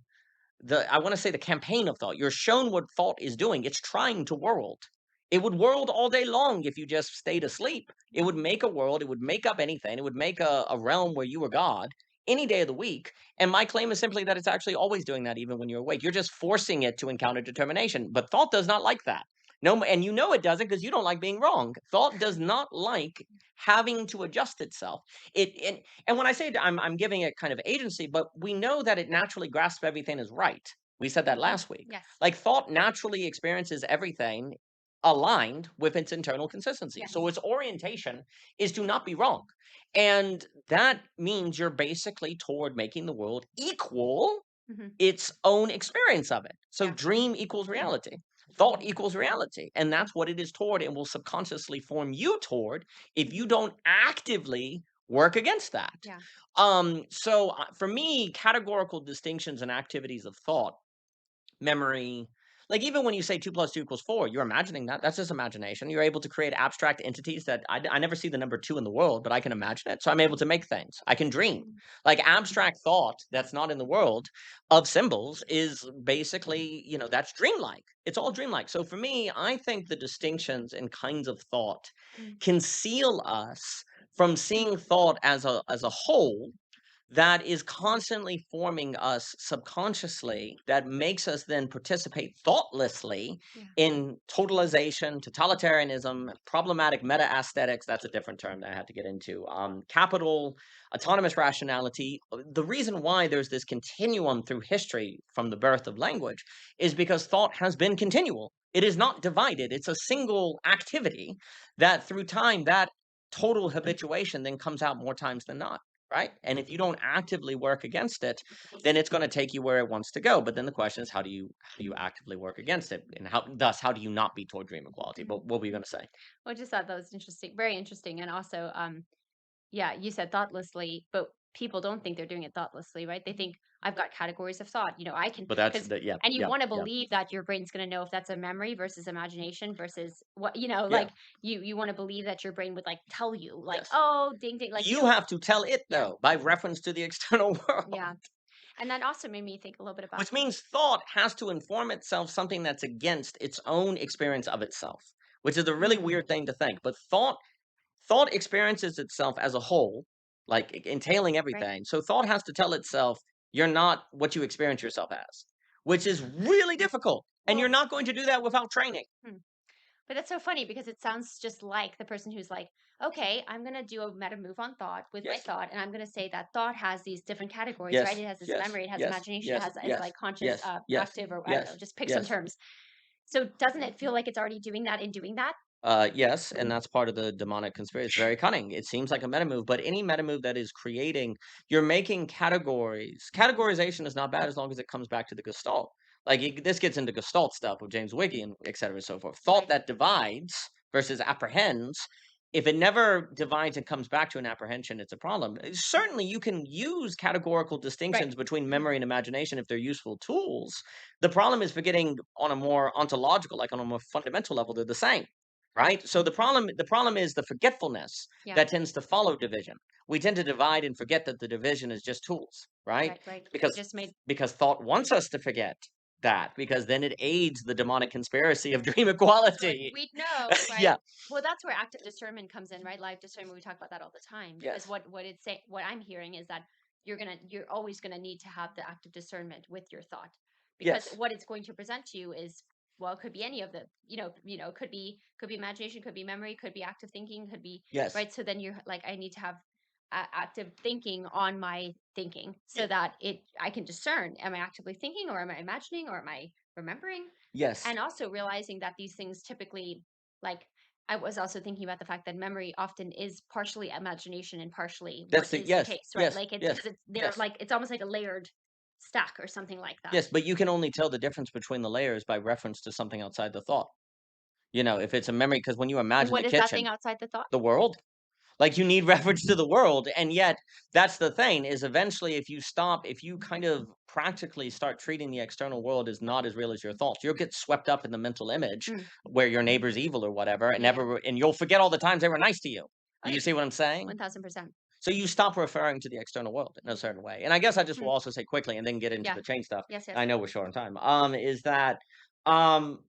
I want to say the campaign of thought. You're shown what thought is doing. It's trying to world. It would world all day long if you just stayed asleep. It would make a world. It would make up anything. It would make a realm where you were God any day of the week. And my claim is simply that it's actually always doing that, even when you're awake. You're just forcing it to encounter determination. But thought does not like that. No, and you know it doesn't because you don't like being wrong. Thought does not like having to adjust itself. And when I say I'm giving it kind of agency, but we know that it naturally grasps everything as right. We said that Mhm. last week. Yes. Like thought naturally experiences everything aligned with its internal consistency. Yes. So its orientation is to not be wrong. And that means you're basically toward making the world equal Mhm. its own experience of it. So Yeah. dream equals reality. Thought equals reality. And that's what it is toward and will subconsciously form you toward if you Mhm. don't actively work against that. Yeah. So for me, categorical distinctions and activities of thought, memory. Like even when you say 2 + 2 = 4, you're imagining that. That's just imagination. You're able to create abstract entities that I never see the number two in the world, but I can imagine it. So I'm able to make things. I can dream. Mm. Like abstract thought that's not in the world of symbols is basically, that's dreamlike. It's all dreamlike. So for me, I think the distinctions and kinds of thought Mm. conceal us from seeing thought as a whole that is constantly forming us subconsciously that makes us then participate thoughtlessly Yeah. in totalization, totalitarianism, problematic meta aesthetics. That's a different term that I had to get into. Capital, autonomous rationality. The reason why there's this continuum through history from the birth of language is because thought has been continual. It is not divided, it's a single activity that through time, that total habituation then comes out more times than not. right? And if you don't actively work against it, then it's going to take you where it wants to go. But then the question is, how do you actively work against it, and how do you not be toward dream equality? Mhm. But what were you going to say? Well, I just thought that was interesting, very interesting, and also, yeah, you said thoughtlessly, but people don't think they're doing it thoughtlessly, right? They think I've got categories of thought. I can But that's because the yeah, and you yeah, want to yeah, believe that your brain's going to know if that's a memory versus imagination versus what, yeah, like you want to believe that your brain would like tell you like, yes. oh, ding ding, like You have to tell it yeah, though by reference to the external world. yeah. And that also made me think a little bit about Which means thought has to inform itself something that's against its own experience of itself, which is a really mm, weird thing to think. But thought experiences itself as a whole, like entailing right. everything. So thought has to tell itself you're not what you experience yourself as, which is really difficult. And you're Well, not going to do that without training. hmm. But that's so funny because it sounds just like the person who's like, okay, I'm going to do a meta move on thought with my Yes. thought. And I'm going to say that thought has these different categories, right? Yes. It has this Yes. memory, it has Yes. imagination, it Yes. has, it's Yes. like conscious, Yes. Yes. active, or I don't know, Yes. just pick some Yes. terms. So doesn't it feel like it's already doing that in doing that? Yes, and that's part of the demonic conspiracy. It's very cunning. It seems like a meta move, but any meta move that is creating, you're making categories. Categorization is not bad as long as it comes back to the Gestalt. Like this gets into Gestalt stuff with James Wiggy and et cetera and so forth. Thought Right, that divides versus apprehends. If it never divides and comes back to an apprehension, it's a problem. Certainly, you can use categorical right. distinctions between memory and imagination if they're useful tools. The problem is forgetting on a more ontological, like on a more fundamental level, they're the same, right? So the problem is the forgetfulness Yeah, that tends to follow division. We tend to divide and forget that the division is just tools, right? right, right. You Because just made because thought wants us to forget that, because then it aids the demonic conspiracy of dream equality. we'd know, Yeah. right? Well, that's where active discernment comes in, right? Live discernment, we talk about that all the time because Yes. what I'm hearing is that you're always gonna need to have the active discernment with your thought because Yes. what it's going to present to you is well, it could be any of the, could be imagination, could be memory, could be active thinking, could be Yes. right. So then you're like, I need to have active thinking on my thinking so Ye- that I can discern: am I actively thinking, or am I imagining, or am I remembering? Yes. And also realizing that these things typically, like, I was also thinking about the fact that memory often is partially imagination and partially what That's the is the yes. case, right? Yes. Like it's Yes. because they're Yes. like it's almost like a layered stack or something like that. Yes, but you can only tell the difference between the layers by reference to something outside the thought. If it's a memory, because when you And imagine the what is that kitchen, thing outside the thought? the world, like, you need reference to the world, and yet that's the thing, is eventually if you kind of practically start treating the external world as not as real as your thoughts, you'll get swept up in the mental image Mm, where your neighbor's evil or whatever, and yeah, yeah. you'll forget all the times they were nice to you. Oh Do you yeah, see what I'm saying? 1000%. So you stop referring to the external world in a certain way. And I guess I just will Hmm. also say quickly and then get into Yeah. the change stuff. Yes. I Yes. know we're short on time. Is that um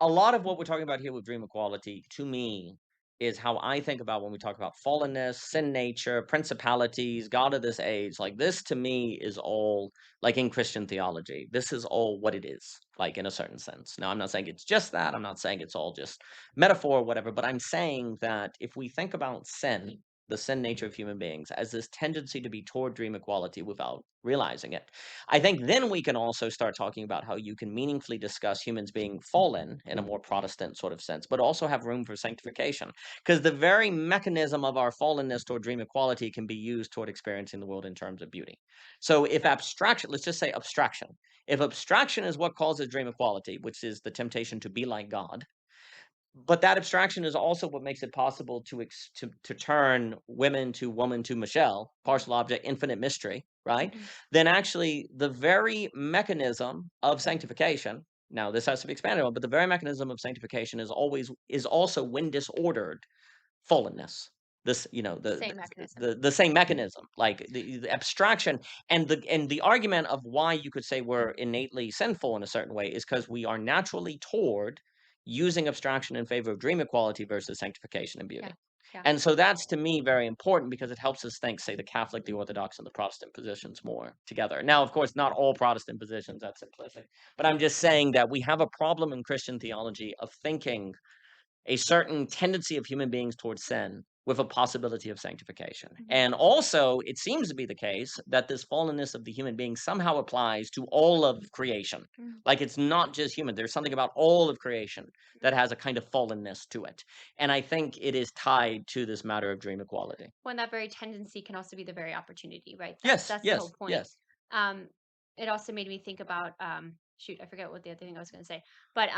a lot of what we're talking about here with dream equality, to me, is how I think about when we talk about fallenness, sin nature, principalities, God of this age. Like, this to me is all, like, in Christian theology. This is all what it is, like, in a certain sense. Now, I'm not saying it's just that. I'm not saying it's all just metaphor or whatever, but I'm saying that if we think about sin, the sin nature of human beings, as this tendency to be toward dream equality without realizing it, I think then we can also start talking about how you can meaningfully discuss humans being fallen in a more Protestant sort of sense, but also have room for sanctification. Because the very mechanism of our fallenness toward dream equality can be used toward experiencing the world in terms of beauty. So if abstraction, let's just say abstraction, if abstraction is what causes dream equality, which is the temptation to be like God, but that abstraction is also what makes it possible to turn women to woman to Michelle, partial object, infinite mystery, right? Hmm. Then actually the very mechanism of sanctification, now this has to be expanded on, but the very mechanism of sanctification is also when disordered fallenness. This, Same mechanism. the same mechanism, like the abstraction and the argument of why you could say we're innately sinful in a certain way is because we are naturally toward using abstraction in favor of dream equality versus sanctification and Yeah. beauty. Yeah. And so that's to me very important because it helps us think, say, the Catholic, the Orthodox, and the Protestant positions more together. Now, of course, not all Protestant positions, that's implicit. But I'm just saying that we have a problem in Christian theology of thinking a certain tendency of human beings towards sin with a possibility of sanctification. Mhm. And also, it seems to be the case that this fallenness of the human being somehow applies to all of creation. Mhm. Like it's not just human. There's something about all of creation that Mhm. has a kind of fallenness to it. And I think it is tied to this matter of dream equality. When that very tendency can also be the very opportunity, right? Yes, That's the whole yes, point. yes. Um, it also made me think about shoot, I forget what the other thing I was going to say, but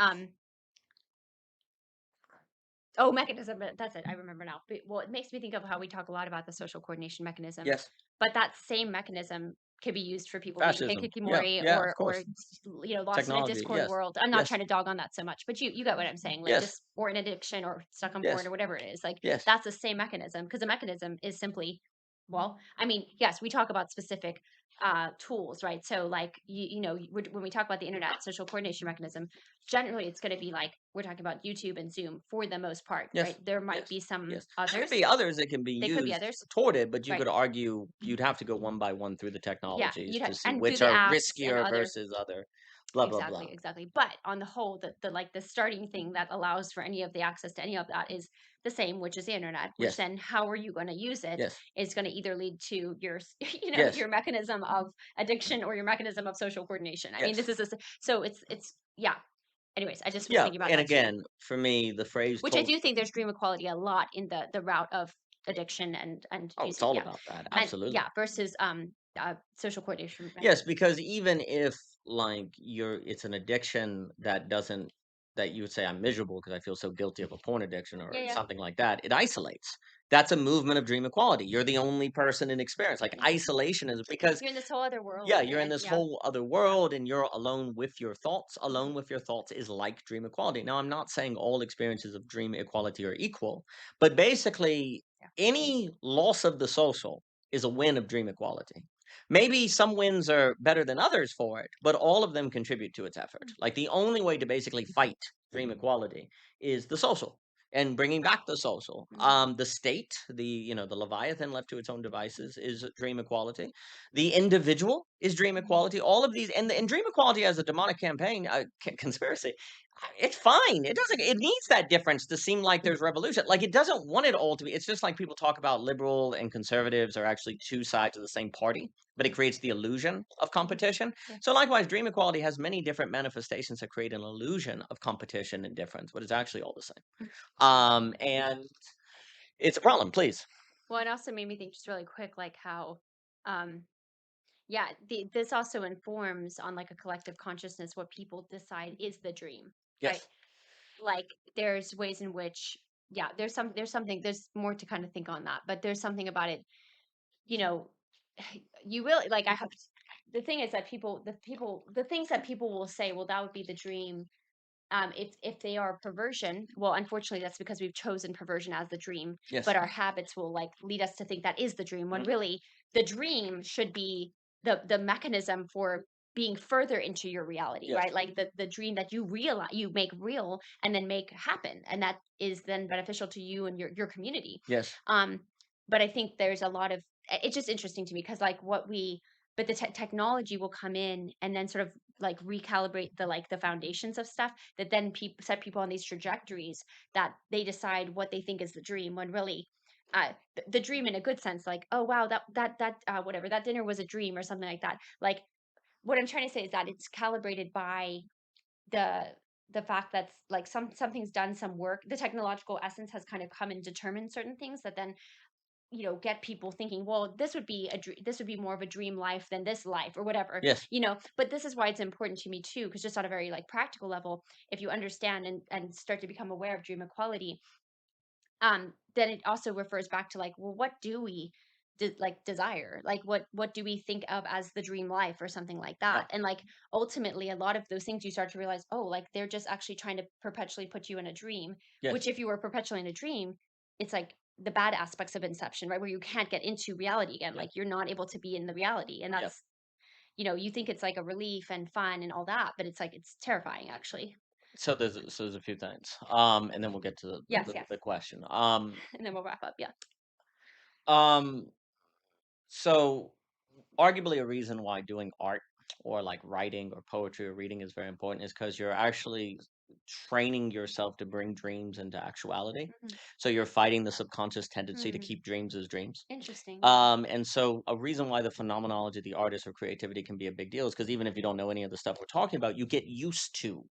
oh, mechanism. That's it. I remember now. Well, it makes me think of how we talk a lot about the social coordination mechanism, Yes. but that same mechanism can be used for people being Fascism. Yeah, hikikomori yeah, of or course. lost in a Technology. discord Yes. world. I'm not Yes. trying to dog on that so much, but you get what I'm saying. Like Yes. just or an addiction or stuck on porn Yes. or whatever it is. Like Yes. that's the same mechanism because the mechanism is simply well, I mean, yes, we talk about specific tools, right? So like when we talk about the internet social coordination mechanism, generally it's going to be like we're talking about YouTube and Zoom for the most part, right? Yes. There might Yes. be some Yes. There could others. be others that can be They could be used others, toward it, but you right? could argue you'd have to go one by one through the Yeah, technologies you'd to have see and through which the are apps and riskier other versus other blah blah blah. exactly, exactly. But on the whole, the like the starting thing that allows for any of the access to any of that is the same, which is the internet. Which Yes. then, how are you going to use it? Yes. Is going to either lead to your, Yes. your mechanism of addiction or your mechanism of social coordination. I mean, Yes. this is so it's yeah. Anyways, I just was Yeah, thinking about and that too, again, for me, the phrase which I told do think there's dream equality a lot in the route of addiction and oh, it's using all yeah about that. and Absolutely. yeah versus social coordination Yes, mechanism. because even if like it's an addiction that doesn't that you would say I'm miserable because I feel so guilty of a porn addiction Yeah, or yeah, something like that, it isolates. That's a movement of dream equality. You're the only person in experience. Like yeah. isolation is because You're in this whole other world, yeah, you're in and this yeah. whole other Yeah. world and you're alone with your thoughts. Mhm. Alone with your thoughts is like dream equality. Now, I'm not saying all experiences of dream equality are equal, but basically, Yeah. any loss of the social is a win of dream equality. Maybe some wins are better than others for it, but all of them contribute to its effort. Mm, Like the only way to basically fight dream equality is the social and bringing back the social. mhm, The state, the Leviathan left to its own devices is dream equality. The individual is dream equality. All of these, and dream equality as a demonic campaign, conspiracy, it's fine. It doesn't. It needs that difference to seem like there's revolution. Like it doesn't want it all to be. It's just like people talk about liberal and conservatives are actually two sides of the same party, but it creates the illusion of mhm. competition. Yeah. So likewise, dream equality has many different manifestations that create an illusion of competition and difference, but it's actually all the same. Mm. And it's a problem. Please. Well, it also made me think just really quick, like how, um, yeah, this also informs on like a collective consciousness what people decide is the dream, right? Yes. Like there's ways in which, yeah, there's more to kind of think on that, but there's something about it, you know, you really like I have. The thing is that the things that people will say, well, that would be the dream. If they are perversion, well, unfortunately, that's because we've chosen perversion as the dream. Yes. But our habits will like lead us to think that is the dream, when Mhm. really the dream should be the mechanism for being further into your reality, Yes. right? Like the dream that you realize you make real and then make happen, and that is then beneficial to you and your community. Yes. Um, but I think there's a lot of it's just interesting to me because like but the technology will come in and then sort of like recalibrate the foundations of stuff that then set people on these trajectories that they decide what they think is the dream when really the dream in a good sense like oh wow that whatever that dinner was a dream or something like that like what I'm trying to say is that it's calibrated by the the fact that's like something's done some work the technological essence has kind of come and determined certain things that then get people thinking, well, this would be more of a dream life than this life or whatever, Yes. but this is why it's important to me too, because just on a very like practical level, if you understand and start to become aware of dream equality, then it also refers back to like, well, what do we like desire? Like what do we think of as the dream life or something like Yeah. that? And like ultimately a lot of those things you start to realize, oh, like they're just actually trying to perpetually put you in a dream, which Yes. if you were perpetually in a dream, it's like the bad aspects of inception, right? Where you can't get into reality again. Yeah. Like you're not able to be in the reality. And Yeah. that's, you think it's like a relief and fun and all that, but it's like it's terrifying actually. So there's a few things. And then we'll get to Yes, yes. the question. And then we'll wrap up. Yeah. Um so arguably a reason why doing art or like writing or poetry or reading is very important is because you're actually training yourself to bring dreams into actuality. Mhm. So you're fighting the subconscious tendency to Mm. keep dreams as dreams. Interesting. And so a reason why the phenomenology of the artist or creativity can be a big deal is because even if you don't know any of the stuff we're talking about, you get used to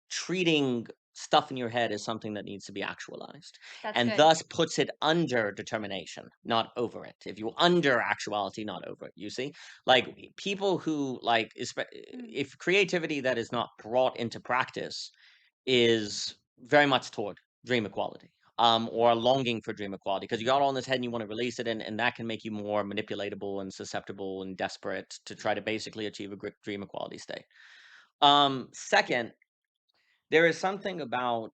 treating stuff in your head as something that needs to be actualized, That's and good. thus puts it under determination, not over it. If you under actuality, not over it, you see? Like people who like Mm. if creativity that is not brought into practice is very much toward dream equality. Or a longing for dream equality because you got all in this head and you want to release it, and that can make you more manipulatable and susceptible and desperate to try to basically achieve a dream equality state. Second, there is something about,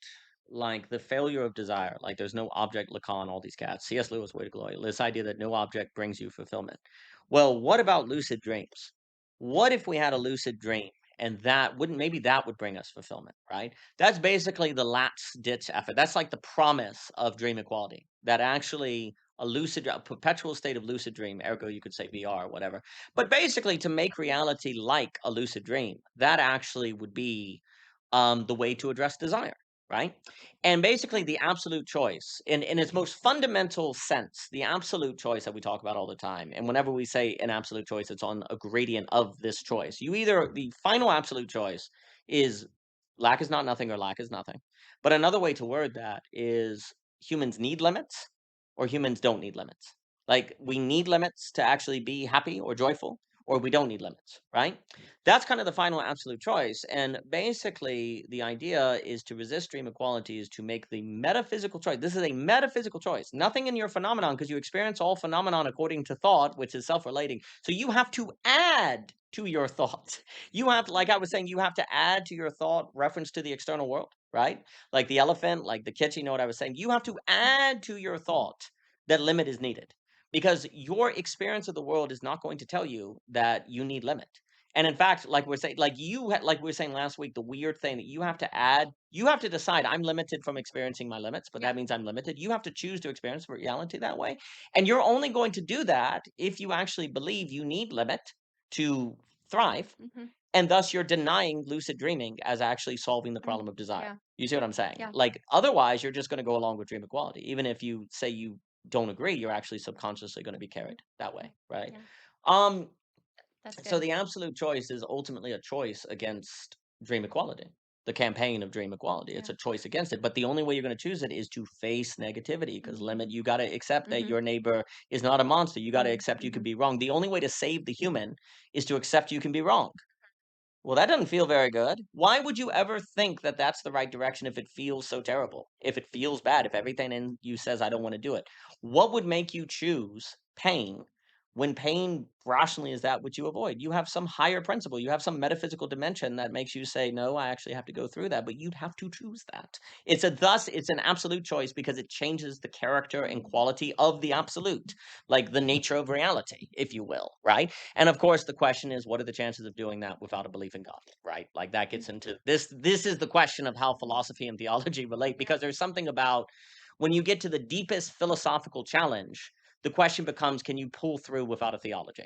like, the failure of desire, like, there's no object, Lacan, all these cats, C.S. Lewis, Way to Glory, this idea that no object brings you fulfillment. Well, what about lucid dreams? What if we had a lucid dream and that wouldn't maybe that would bring us fulfillment, right? That's basically the last ditch effort. That's like the promise of dream equality, that actually a perpetual state of lucid dream, ergo you could say VR, whatever. But basically to make reality like a lucid dream, that actually would be the way to address desire, right? And basically, the absolute choice, in its most fundamental sense, the absolute choice that we talk about all the time. And whenever we say an absolute choice, it's on a gradient of this choice. The final absolute choice is lack is not nothing or lack is nothing. But another way to word that is humans need limits or humans don't need limits. Like we need limits to actually be happy or joyful, or we don't need limits, right? That's kind of the final absolute choice. And basically, the idea is to resist dream equality is to make the metaphysical choice. This is a metaphysical choice. Nothing in your phenomenon, because you experience all phenomenon according to thought, which is self relating. So you have to add to your thought. You have, like I was saying, you have to add to your thought reference to the external world, right? Like the elephant, like the kitchen, you know what I was saying? You have to add to your thought that limit is needed because your experience of the world is not going to tell you that you need limit. And in fact, like we're saying, like we were saying last week, the weird thing that you have to add, you have to decide. I'm limited from experiencing my limits, but Yeah. that means I'm limited. You have to choose to experience reality that way, and you're only going to do that if you actually believe you need limit to thrive, Mhm. and thus you're denying lucid dreaming as actually solving the Mm. problem of desire. Yeah. You see what I'm saying? Yeah. Like otherwise, you're just going to go along with dream equality, even if you say you don't agree. You're actually subconsciously going to be Mhm. carried that way, right? Yeah. Um, That's so good. the absolute choice is ultimately a choice against dream equality. The campaign of dream equality. It's Yeah. a choice against it. But the only way you're going to choose it is to face negativity because limit, Mhm. you got to accept that Mhm. your neighbor is not a monster. You got to Mm. accept you could Mhm. be wrong. The only way to save the human is to accept you can be wrong. Well, that doesn't feel very good. Why would you ever think that that's the right direction if it feels so terrible? If it feels bad, if everything in you says, I don't want to do it? What would make you choose pain when pain rationally is that which you avoid? You have some higher principle, you have some metaphysical dimension that makes you say, no, I actually have to go through that, but you'd have to choose that. It's an absolute choice because it changes the character and Mhm. quality of the absolute, like the nature of reality, if you will, right? And of course, the question is, what are the chances of doing that without a belief in God, right? Like that Mm. gets into this. This is the question of how Mhm. philosophy and theology relate, Yeah. because there's something about when you get to the deepest philosophical challenge, the question becomes, can you pull through without a theology?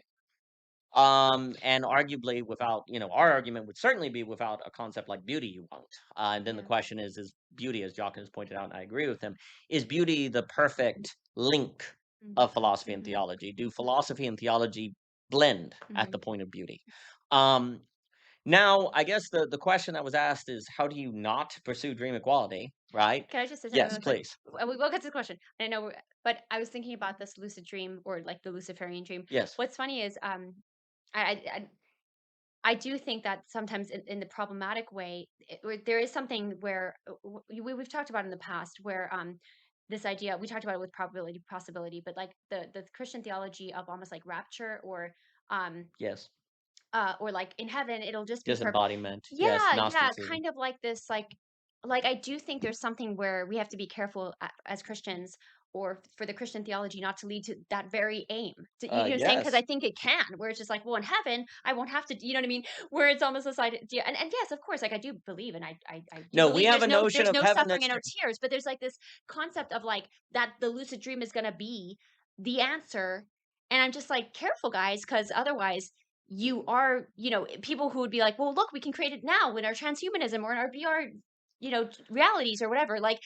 And arguably without, our argument would certainly be without a concept like beauty, you won't. And then the Yeah. question is beauty, as Jochen has pointed out, and I agree with him, is beauty the perfect link Mm. of philosophy and Mhm. theology? Do philosophy and theology blend at the Mhm. point of beauty? Um, Now, I guess the question that was asked is, how do you not pursue dream equality, right? Can I just say something Yes, really quick? please. We'll get to the question. I know, but I was thinking about this lucid dream or like the Luciferian dream. Yes. What's funny is, I do think that sometimes in the problematic way, where there is something where we've talked about in the past, where this idea we talked about it with probability possibility, but like the Christian theology of almost like rapture um Yes. or like in heaven it'll just be for Disembodiment. Yes. yeah, Gnosticism. kind of like this, like I do think there's something where we have to be careful as Christians or for the Christian theology not to lead to that very aim. You know what I'm saying? Because I Yes. think it can, where it's just like, well, in heaven, I won't have to, you know what I mean? Where it's almost this idea, yeah, and yes, of course, like I do believe, and I do No, we believe have a notion there's of no heaven suffering that's and no tears, but there's like this concept of like that the lucid dream is gonna be the answer, and I'm just like, careful, guys, because otherwise you are, people who would be like, well, look, we can create it now with our transhumanism or in our VR, realities or whatever. Like,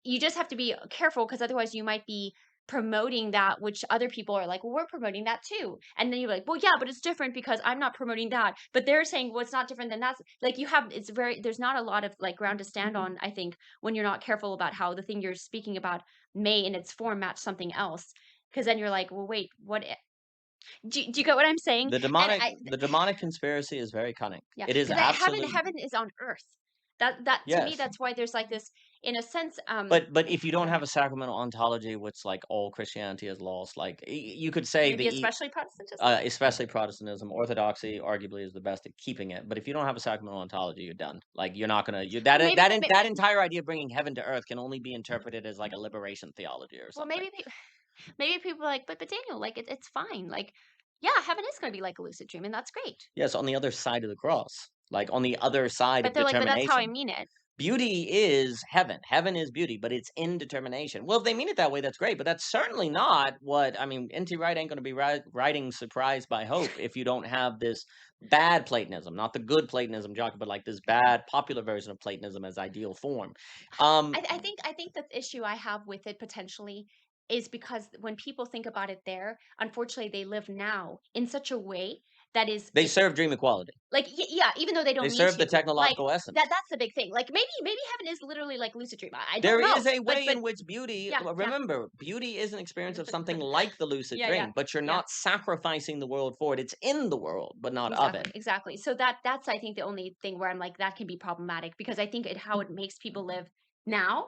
you just have to be careful because otherwise you might be promoting that which other people are like, well, we're promoting that too. And then you're like, well, yeah, but it's different because I'm not promoting that. But they're saying, well, it's not different than that. Like, there's not a lot of like ground to stand on, I think, when you're not careful about how the thing you're speaking about may in its form match something else. Because then you're like, well, wait, do you get what I'm saying? The And demonic the demonic conspiracy is very cunning. yeah, It is because heaven absolutely heaven is on earth. That to me, yes. that's why there's like this, in a sense. But if you Oh, don't go have ahead. a sacramental ontology, which like all Christianity is lost, like you could say Maybe especially Protestantism. especially Protestantism, Orthodoxy arguably is the best at keeping it. But if you don't have a sacramental ontology, you're done. Like you're not gonna Well, that entire idea of bringing heaven to earth can only be interpreted as like a liberation theology or well, something. maybe people are like, but Daniel, like it's fine. Like, yeah, heaven is going to be like a lucid dream, and that's great. Yes, on the other side of the cross, like on the other side But of they're like, but that's how I determination. mean it. Beauty is heaven. Heaven is beauty, but it's in determination. Well, if they mean it that way, that's great, but that's certainly not what I mean. N.T. Wright ain't going to be writing "Surprised by Hope" if you don't have this bad Platonism, not the good Platonism, Jocko, but like this bad popular version of Platonism as ideal form. Um, I think the issue I have with it potentially is because when people think about it there, unfortunately, they live now in such a way that is they it's serve dream equality. like, yeah, even though they They don't mean serve the to, like, technological essence. that's the big thing. Like, maybe heaven is literally like lucid dream. I don't There know, is a but way in which beauty, yeah, yeah, remember, beauty is an experience of something like the lucid yeah, yeah, dream, but you're yeah. not sacrificing the world for it. It's in the world, but not of it. Exactly, exactly. So that's, I think, the only thing where I'm like, that can be problematic because I think how it makes people live now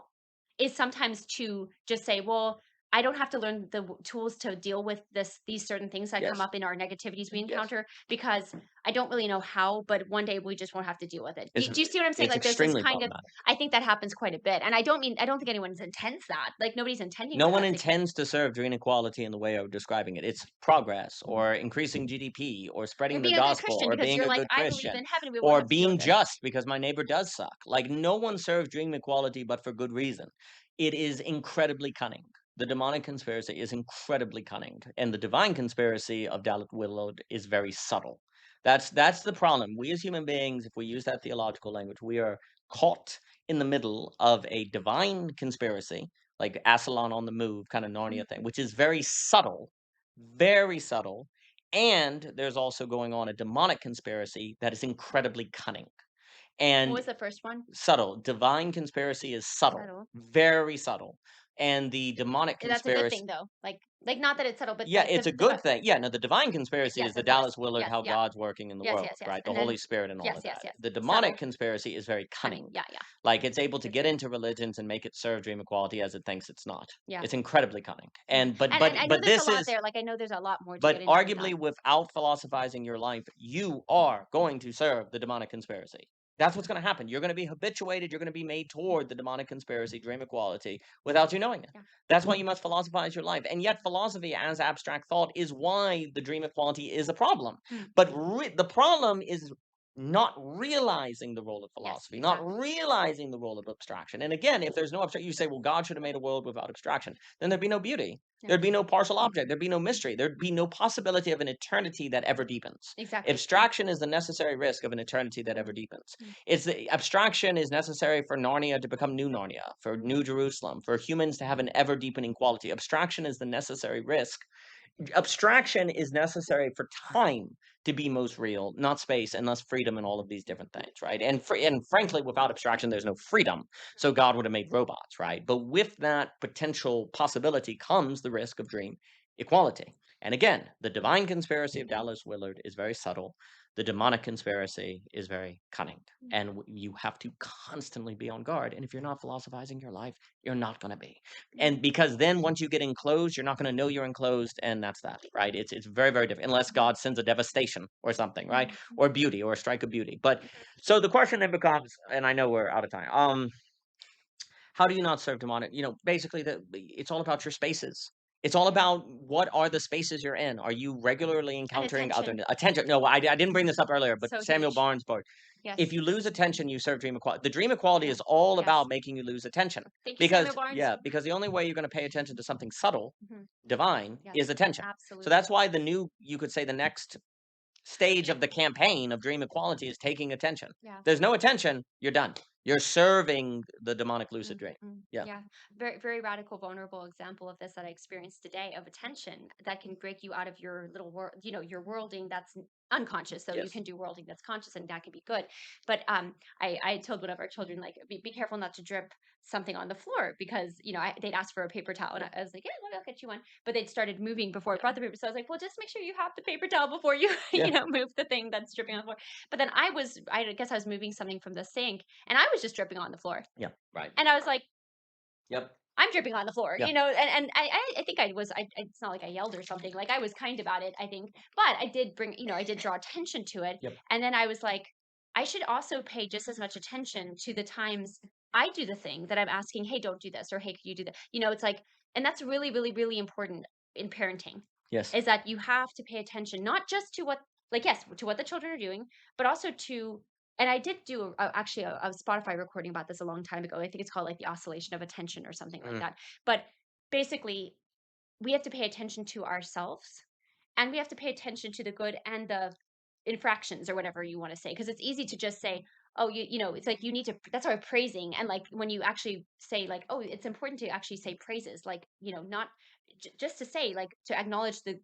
is sometimes to just say, well, I don't have to learn the tools to deal with these certain things that come Yes. up in our negativities we Yes. encounter because I don't really know how, but one day we just won't have to deal with it. It's Do you see what I'm saying? it's Like, there's this extremely kind of, problematic. I think that happens quite a bit, and I don't think anyone's intends that. Like, nobody's intending No for one that to. intends to serve dream equality in the way of describing it. It's progress or increasing GDP or Or spreading the being a good gospel Christian or because being you're a like, good I believe Christian in heaven, we won't or have to deal being with it. just because my neighbor does suck. Like no one serves dream equality but for good reason. It is incredibly cunning. The demonic conspiracy is incredibly cunning, and the divine conspiracy of Dalit Willowed is very subtle. That's the problem. We as human beings, if we use that theological language, we are caught in the middle of a divine conspiracy, like Aslan on the move, kind of Narnia thing, which is very subtle. And there's also going on a demonic conspiracy that is incredibly cunning What and was the first one? subtle. Divine conspiracy is subtle, Subtle. very subtle. And the demonic That's a good conspiracy thing though. Like not that it's subtle, but yeah, like it's a the good thing. Yeah, no, the divine conspiracy is yes, the of course. Dallas Willard, Yes, how yeah. God's working in the Yes, world, yes, yes. right? The And Holy then Spirit and all yes, of yes, that. yes. The demonic Subtle, conspiracy is very cunning. cunning. Yeah, yeah. Like it's able to For get sure. into religions and make it serve dream equality as it thinks it's not. Yeah. It's incredibly cunning. Yeah. And but And but I know but there's a this lot is there. Like I know there's a lot more to get but into than arguably that. without philosophizing your life, you are going to serve the demonic conspiracy. That's what's going to happen. You're going to be habituated. You're going to be made toward the demonic conspiracy, dream equality, without you knowing it. Yeah. That's why you must philosophize your life. And yet, philosophy as abstract thought is why the dream equality is a problem. Mm. But the problem is not realizing the role of Yes, philosophy, not exactly. realizing the role of abstraction. And again, if there's no abstraction, you say, well, God should have made a world without abstraction. Then there'd be no beauty. Yeah. There'd be no partial object. There'd be no mystery. There'd be no possibility of an eternity that ever deepens. Exactly. Abstraction is the necessary risk of an eternity that ever deepens. Mm. It's the abstraction is necessary for Narnia to become New Narnia, for New Jerusalem, for humans to have an ever deepening quality. Abstraction is the necessary risk. Abstraction is necessary for time to be most real, not space, and thus freedom and all of these different things, right? And frankly, without abstraction, there's no freedom. So God would have made robots, right? But with that potential possibility comes the risk of dream equality. And again, the divine conspiracy of Dallas Willard is very subtle. The demonic conspiracy is very cunning. And you have to constantly be on guard. And if you're not philosophizing your life, you're not going to be. And because then once you get enclosed, you're not going to know you're enclosed, and that's that, right? It's very, very different, unless God sends a devastation or something, right? Or beauty or a strike of beauty. But so the question then becomes, and I know we're out of time. How do you not serve demonic? Basically, it's all about your spaces. It's all about what are the spaces you're in. Are you regularly And encountering other attention. attention? No, I didn't bring this up earlier, but So Samuel huge. Barnes book. If Yes. you lose attention, you serve dream equality. The dream equality Yeah. is all Yes. about making you lose attention. Thank you, Samuel Because Barnes. yeah, because the only way you're going to pay attention to something subtle, Hmm. divine, Yes. is attention. So Absolutely. that's why you could say the next stage of the campaign of dream equality is taking attention. Yeah. There's no attention, you're done. You're serving the demonic lucid Mm, dream. mm, Yeah. yeah, very very radical, vulnerable example of this that I experienced today of attention that can break you out of your little world, your worlding that's unconscious. So you Yes. can do worlding that's conscious, and that can be good. But I told one of our children like, be careful not to drip something on the floor because they'd ask for a paper towel, and I was like, yeah, I'll get you one. But they'd started moving before I brought the paper, so I was like, well, just make sure you have the paper towel before you Yeah. move the thing that's dripping on the floor. But then I guess I was moving something from the sink, and I was just dripping on the floor. Yeah. Right. And I was like, Yep. I'm dripping on the floor, Yeah. and I think it's not like I yelled or something, like, I was kind about it, I think, but I did draw attention to it, Yep. and then I was like, I should also pay just as much attention to the times I do the thing that I'm asking, "Hey, don't do this," or, "Hey, could you do that?" It's like, and that's really, really, really important in parenting, Yes. is that you have to pay attention, not just to what like, yes, to what the children are doing, but also to and I did do actually a Spotify recording about this a long time ago. I think it's called like the oscillation of attention or something like Mm. that. But basically, we have to pay attention to ourselves, and we have to pay attention to the good and the infractions or whatever you want to say, because it's easy to just say, oh, it's like you need to, that's why praising, and like when you actually say like, oh, it's important to actually say praises, like, not just to say, like, to acknowledge the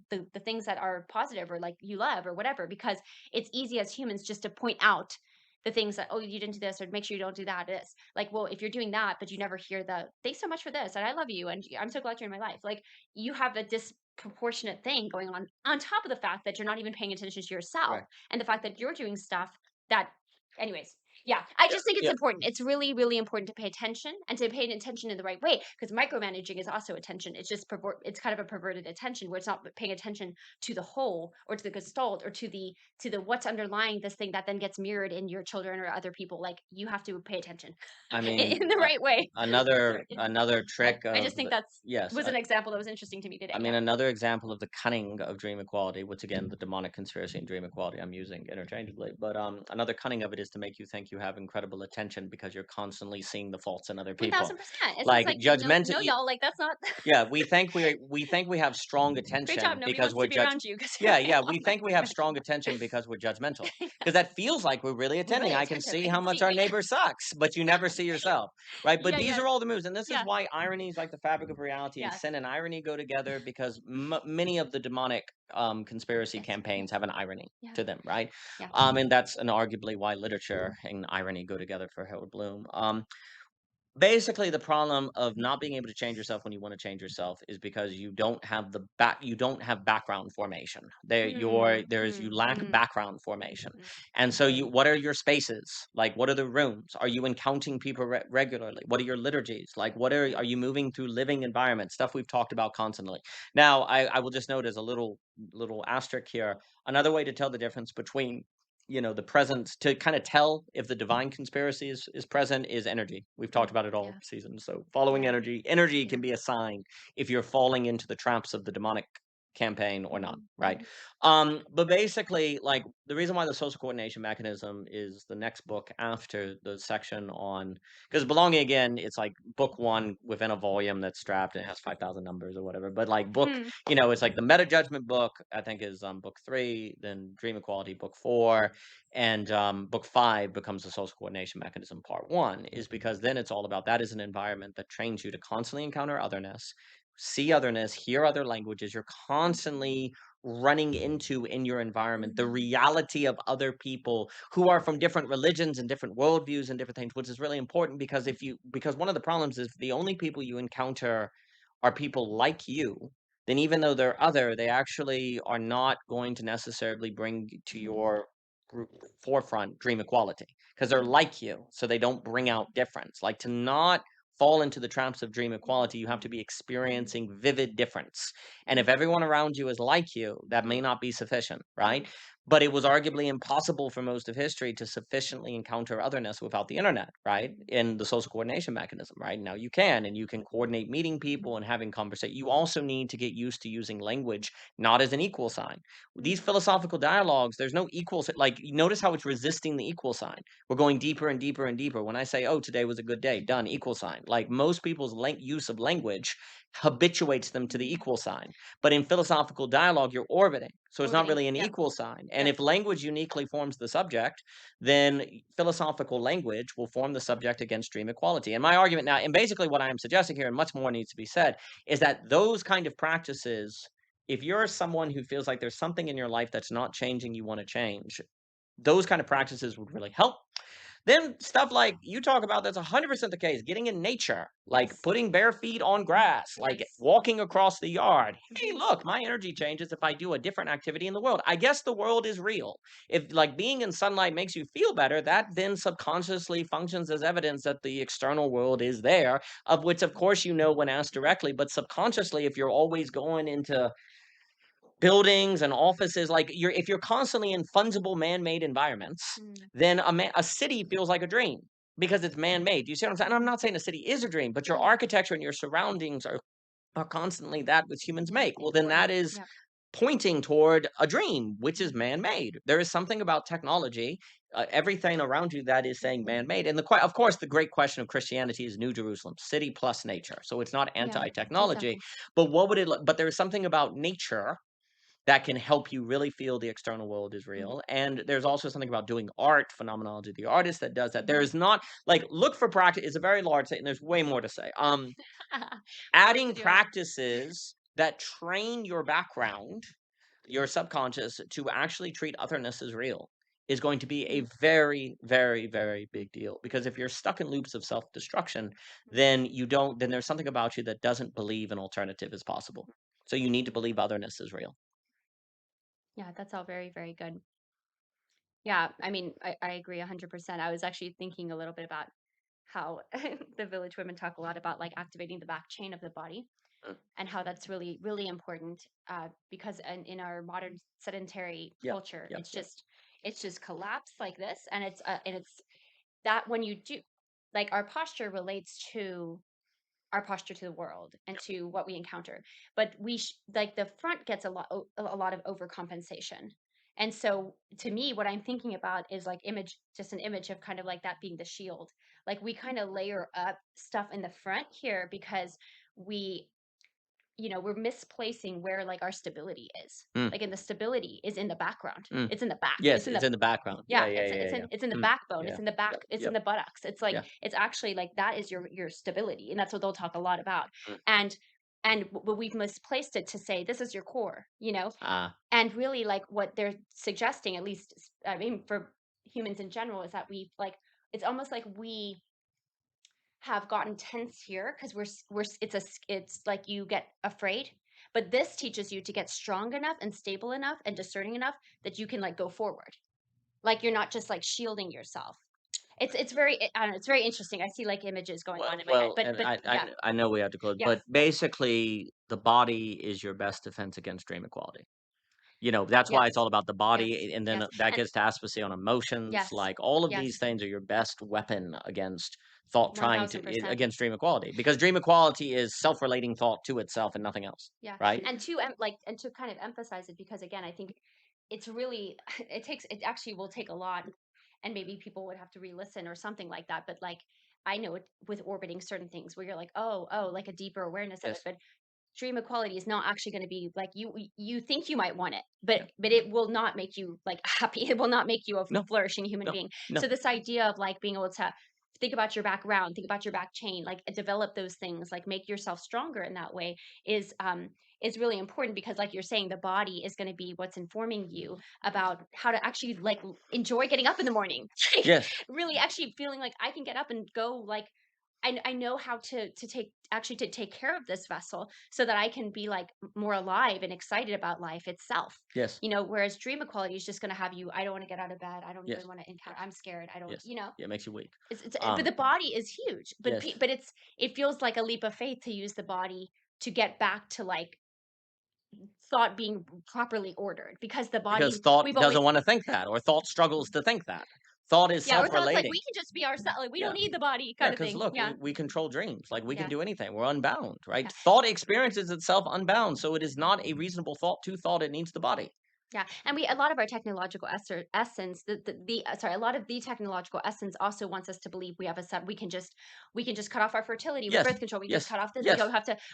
things that are positive or like you love or whatever, because it's easy as humans just to point out the things that, oh, you didn't do this, or make sure you don't do that, this, like, well, if you're doing that but you never hear the thanks so much for this, and I love you, and I'm so glad you're in my life, like, you have a disproportionate thing going on top of the fact that you're not even paying attention to yourself, Right. and the fact that you're doing stuff that, anyways, yeah, I Yeah. just think it's Yeah. important. It's really, really important to pay attention, and to pay attention in the right way, because micromanaging is also attention. It's just it's kind of a perverted attention where it's not paying attention to the whole, or to the gestalt, or to the what's underlying this thing that then gets mirrored in your children or other people. Like, you have to pay attention I mean, in the right way. another Sorry. Yeah. another Yeah. trick I of just think the that's yes. was an example that was interesting to me I today. mean, Yeah. another example of the cunning of dream equality, which again, the demonic conspiracy and dream equality I'm using interchangeably. But another cunning of it is to make you think you have incredible attention because you're constantly seeing the faults in other people. 1000%. It's Like like, no, judgmental. no, y'all, like, that's not Yeah, we think we have strong great job. attention Nobody because wants we're to be judge. around you because Yeah, you're yeah, all we think we have strong micromanaging. attention because we're judgmental. Yeah. Because that feels like we're really We're attending. really I can attentive. see I how can much see. our neighbor sucks, but you never see yourself, right? But Yeah, these yeah, are all the moves, and this is yeah, why ironies like the fabric of reality and yes, sin and irony go together because many of the demonic conspiracy yes, campaigns yes, have an irony yeah, to them, right? yeah. And that's an arguably why literature and irony go together for Harold Bloom. Basically, the problem of not being able to change yourself when you wanna change yourself is because you don't have background formation. Mm, You mm, lack mm, background formation. mm, And so what are your spaces? Like, what are the rooms? Are you encountering people regularly? What are your liturgies? Like, yeah. are you moving through living environments? Stuff we've talked about constantly. Now, I will just note as a little asterisk here, another way to tell the difference between the presence to kind of tell if the divine conspiracy is present is energy. We've talked Mm, about it all yeah, season. So following yeah, energy yeah. can be a sign if you're falling into the traps of the demonic campaign or not, Mhm, right? mhm, But basically, like the reason why the social coordination mechanism is the next book after the section on because belonging again, it's like book one within a volume that's strapped and it has 5,000 numbers or whatever. But like book, mhm, it's like the meta judgment book, I think is book three, then dream equality book four, and book five becomes the social coordination mechanism part one, is because then it's all about that is an environment that trains you to constantly encounter otherness, see otherness, hear other languages. You're constantly running into in your environment the mhm, reality of other people who are from different religions and different worldviews and different things, which is really important because because one of the problems is the only people you encounter are people like you, then even though they're other, they actually are not going to necessarily bring to your gr- forefront dream equality because they're mhm, like you, so they don't bring out difference. Like to not fall into the traps of dream mhm, equality, you have to mhm, be mhm, experiencing vivid difference. And if mhm, everyone around you is like you, that may mhm, not be sufficient, right? mhm, But it was arguably impossible for most of history to sufficiently encounter otherness without the internet, right? mhm, In the social coordination mechanism, right? Now you can, and you can coordinate meeting people and having conversation. You also need to get used to using language not as an equal sign. These mhm, philosophical dialogues, there's no equal, like, you notice how it's resisting the equal sign. We're going deeper and deeper and deeper. When I say, oh, today was a good day, done, equal sign. Like most people's use of language habituates them to the mhm, equal sign. But in philosophical dialogue, you're orbiting. So it's not Orbiting. really an Yep. equal sign. And Yep. if language uniquely forms the subject, then philosophical language will form the subject against dream equality. And my argument now, and basically what I am suggesting here, and much more needs to be said, is that those kind of practices, if you're someone who feels like there's something in your life that's not changing, you want to change, those kind of practices would really help. Then stuff like you talk about, that's 100% the case. Getting in nature, like Yes. putting bare feet on grass, like Yes. walking across the yard. Hey, Hmm. look, my energy changes if I do a different activity in the world. I guess the world is real. If like being in sunlight makes you feel better, that Yes. then subconsciously functions as evidence that the external world is there, of which, of course, you know when asked directly, but subconsciously, if you're always going into buildings and offices, like if you're constantly in fungible man-made environments, Mm. then a city feels like a dream because it's man-made. Do you see what I'm saying? And I'm not saying a city is a dream, but your Yeah. architecture and your surroundings are constantly that which humans Yeah. make. Well, then that is Yep. pointing toward a dream, which is Mhm. man-made. There is something about technology, everything around you that is saying man-made. And of course, the great question of Christianity is New Jerusalem, city plus nature. So it's not Yeah. anti-technology, Exactly. but what would it? But there is something about nature that can help you really feel the external world is Mm. real. And there's also something about doing art, phenomenology, the artist that does that. There Mhm. is not like look for practice is a very large thing, and there's way more to say. Lots to Adding do on it. practices that train your background, your subconscious, to actually treat otherness as real is going to be a Mm. very, very, very big deal. Because if you're stuck in loops of self-destruction, then then there's something about you that doesn't believe an alternative is possible. So you need to believe otherness is real. Yeah, that's all very, very good. Yeah, I mean, I agree 100%. I was actually thinking a little bit about how the village women talk a lot about like activating the back chain of the body Mm. and how that's really, really important because in our modern sedentary Yep, culture, yep, yep. it's just collapsed like this, and it's that when you do like our posture relates to our posture to the world and to what we encounter. But like the front gets a lot of overcompensation. And so to me, what I'm thinking about is like just an image of kind of like that being the shield. Like we kind of layer up stuff in the front here because we we're misplacing where like our stability is. Mm, Like and the stability is in the background. mm. It's in the back. Yes, It's in it's the in the background. Yeah, yeah, yeah, yeah, yeah, it's in the yeah. backbone, Yeah. it's in the back, Yep, it's in yep, the buttocks. It's like yeah. it's actually like that is your stability, and that's what they'll talk a lot about. Mm. And we've misplaced it to say this is your core, Ah, and really like what they're suggesting, at least I mean for humans in general, is that we like it's almost like we have gotten tense here because it's like you get afraid, but this teaches you to get strong enough and stable enough and discerning enough that you can like go forward, like you're not just like shielding yourself. I don't know, it's very interesting. I see like images going on in my head. and But yeah. I know we have to close, Yes. but basically, the body is your best defense against dream equality. That's why it's Yes. all about the Yes. body, and then Yes. that And gets to asphasia on emotions. yes. Like all of these Yes. things are your best weapon against thought, trying to 1000%. against dream equality, because dream equality is self-relating thought to itself and nothing else, Yeah. right? And and to kind of emphasize it, because again, I think it's really it actually will take a lot, and maybe people would have to re-listen or something like that. But like I know it with orbiting certain things where you're like, oh, like a deeper awareness of it. Yes. But dream equality is not actually going to be like you think you might want it, Yeah. but it will not make you like happy. It will not make you a No. flourishing human No. being. No. So this idea of like being able to think about your background, think about your back chain, like develop those things, like make yourself stronger in that way is really important, because like you're saying, the body is going to be what's informing you about how to actually like enjoy getting up in the morning. Like, Yes. really actually feeling like I can get up and go, like I know how to take care of this vessel so that I can be like more alive and excited about life itself. Yes. Whereas dream equality is just going to have you, I don't want to get out of bed. I don't even Yes. want to encounter. Yes. I'm scared. I don't, Yes. Yeah, it makes you weak. but Um, the body is huge. yes. But it feels like a leap of faith to use the body to get back to like thought being properly ordered, because the Because body thought we've doesn't always wanna think that, or thought struggles to think that. Thought is yeah, or thoughts like self-relating. we can just be ourselves. Like, we don't Yeah. need the body Yeah. kind of Because thing. look, Yeah. we control dreams, like, we can Yeah. do anything, we're unbound, right? Yeah. Thought experiences itself unbound, so it is not a reasonable thought to thought, it needs the body. Yeah, and we a lot of our technological essence, sorry, a lot of the technological essence also wants us to believe we have a set. We can just cut off our fertility with Yes, birth control. We can just yes, cut off this. yes,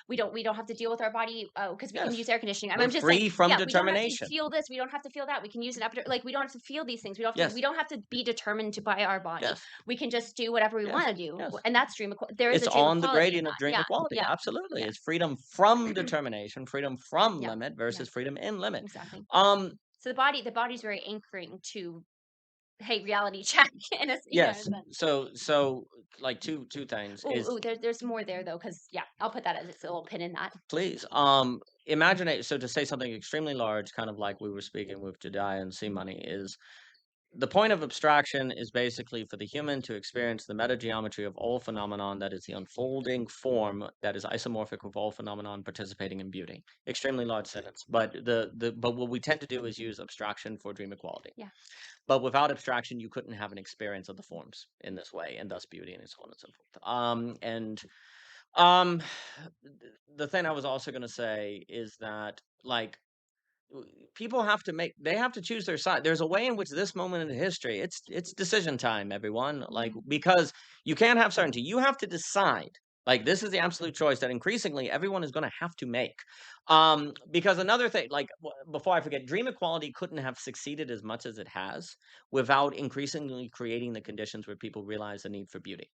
We don't have to deal with our body because we can yes. use air conditioning. We're I'm just saying, free from yeah, we don't have to determination. feel this. We don't have to feel that. We can use an epidural. Like we don't have to feel these things. We Yes, don't have to be determined to by our body. yes, We can just do whatever we want yes, to do, yes. and that's there is It's a dream on the equality in gradient of that. dream Yeah, equality. yeah, Absolutely. yeah, It's freedom from determination, freedom from yeah, limit yeah, versus freedom in limit. exactly. Um, So the body's very anchoring to, hey, reality check in a yes. sense. So like two things Oh, is ooh, there's more there though, because yeah, I'll put that as its a little pin in that. please imagine it. So to say something extremely large, kind of like we were speaking with Jediah and Sea Money, is the point of abstraction is basically for the human to experience the metageometry of all phenomenon that is the unfolding form that is isomorphic with all phenomenon participating in beauty. Extremely large sentence, but but what we tend to do is use abstraction for dream equality. Yeah. But without abstraction, you couldn't have an experience of the forms in this way, and thus beauty, and so on and so forth. And um, the thing I was also going to say is that like people have to make they have to choose their side. There's a way in which this moment in history, it's decision time, everyone. Like Mhm. because you can't have certainty. You have to decide. Like this is the absolute choice that increasingly everyone is going to have to make. Because another thing, like before I forget, dream equality couldn't have succeeded as much as it has without increasingly creating the conditions where people realize the need for beauty.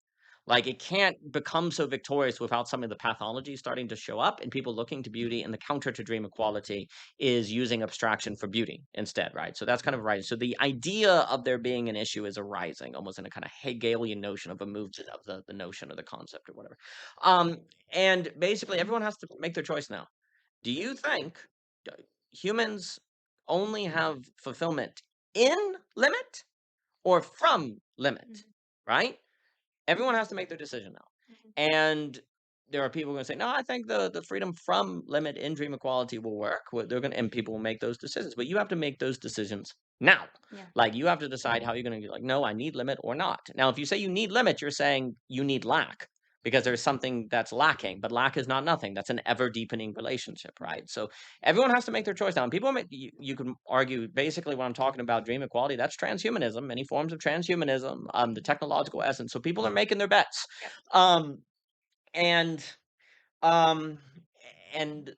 Like it can't become so victorious without some of the pathology starting to show up and people looking to beauty. And the counter to dream equality is using abstraction for beauty instead, right? So that's kind of right. So the idea of there being an issue is arising almost in a kind of Hegelian notion of a movement of the notion or the concept or whatever. Um, and basically, everyone has to make their choice now. Do you think uh, humans only have fulfillment in limit or from limit, Mhm. right? Everyone has to make their decision now. Mhm. And there are people going to say, no, I think the freedom from limit in dream equality will work. They're going to, and people will make those decisions, but you have to make those decisions now. Yeah. Like you have to decide how you're going to be like, no, I need limit or not. Now, if you say you need limit, you're saying you need lack because there's something that's lacking, but lack is not nothing. That's an ever deepening relationship, right? So everyone has to make their choice now. And people make, you can argue basically when I'm talking about dream equality, that's transhumanism, many forms of transhumanism, the technological essence. So people are making their bets. Yep. Um, and um, and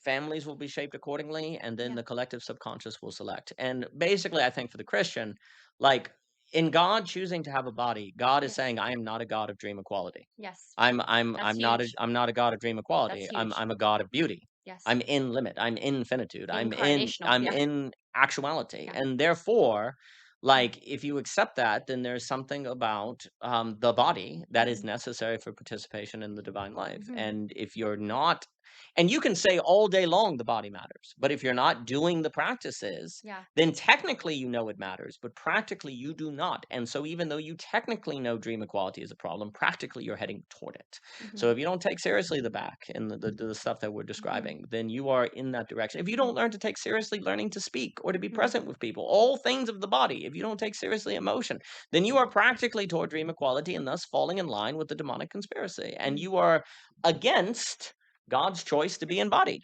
families will be shaped accordingly, and then Yeah. the collective subconscious will select. And basically, I think for the Christian, like in God choosing to have a body, God is Yes. saying, I am not a God of dream equality. Yes. That's huge. I'm not a God of dream That's equality. huge. I'm a God of beauty. Yes. I'm in limit. I'm in finitude. Incarnational. I'm Yeah. in actuality. Yeah. And therefore, like if you accept that, then there's something about the body that is Mhm. necessary for participation in the divine life. Mhm. And if you're not, and you can say all day long the body matters, but if you're not doing the practices, Yeah. then technically you know it matters, but practically you do not. And so even though you technically know dream equality is a problem, practically you're heading toward it. So Mhm. if you don't take seriously the back and the stuff that we're Mhm. describing, then you are in that direction. If you don't learn to take seriously learning to speak or to be Mhm. present with people, all things of the body, if you don't take seriously emotion, then you are practically toward dream equality and thus falling in line with the demonic conspiracy. And Mhm. you are against God's choice to be embodied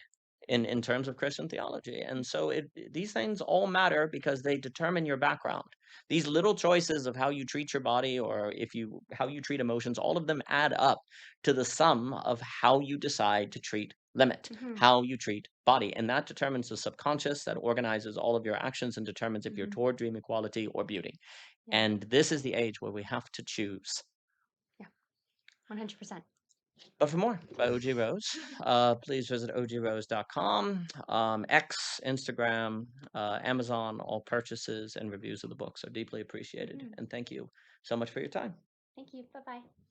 in terms of Christian theology. And so these things all matter because they determine your background. These little choices of how you treat your body or if you how you treat emotions, all of them add up to the sum of how you decide to treat limit, Mhm. how you treat body. And that determines the subconscious that organizes all of your actions and determines if you're Mhm. toward dream equality or beauty. Yeah. And this is the age where we have to choose. Yeah. 100%. But for more by OG Rose, please visit ogrose.com, X, Instagram, Amazon. All purchases and reviews of the books are deeply appreciated. Mhm. And thank you so much for your time. Thank you. Bye bye.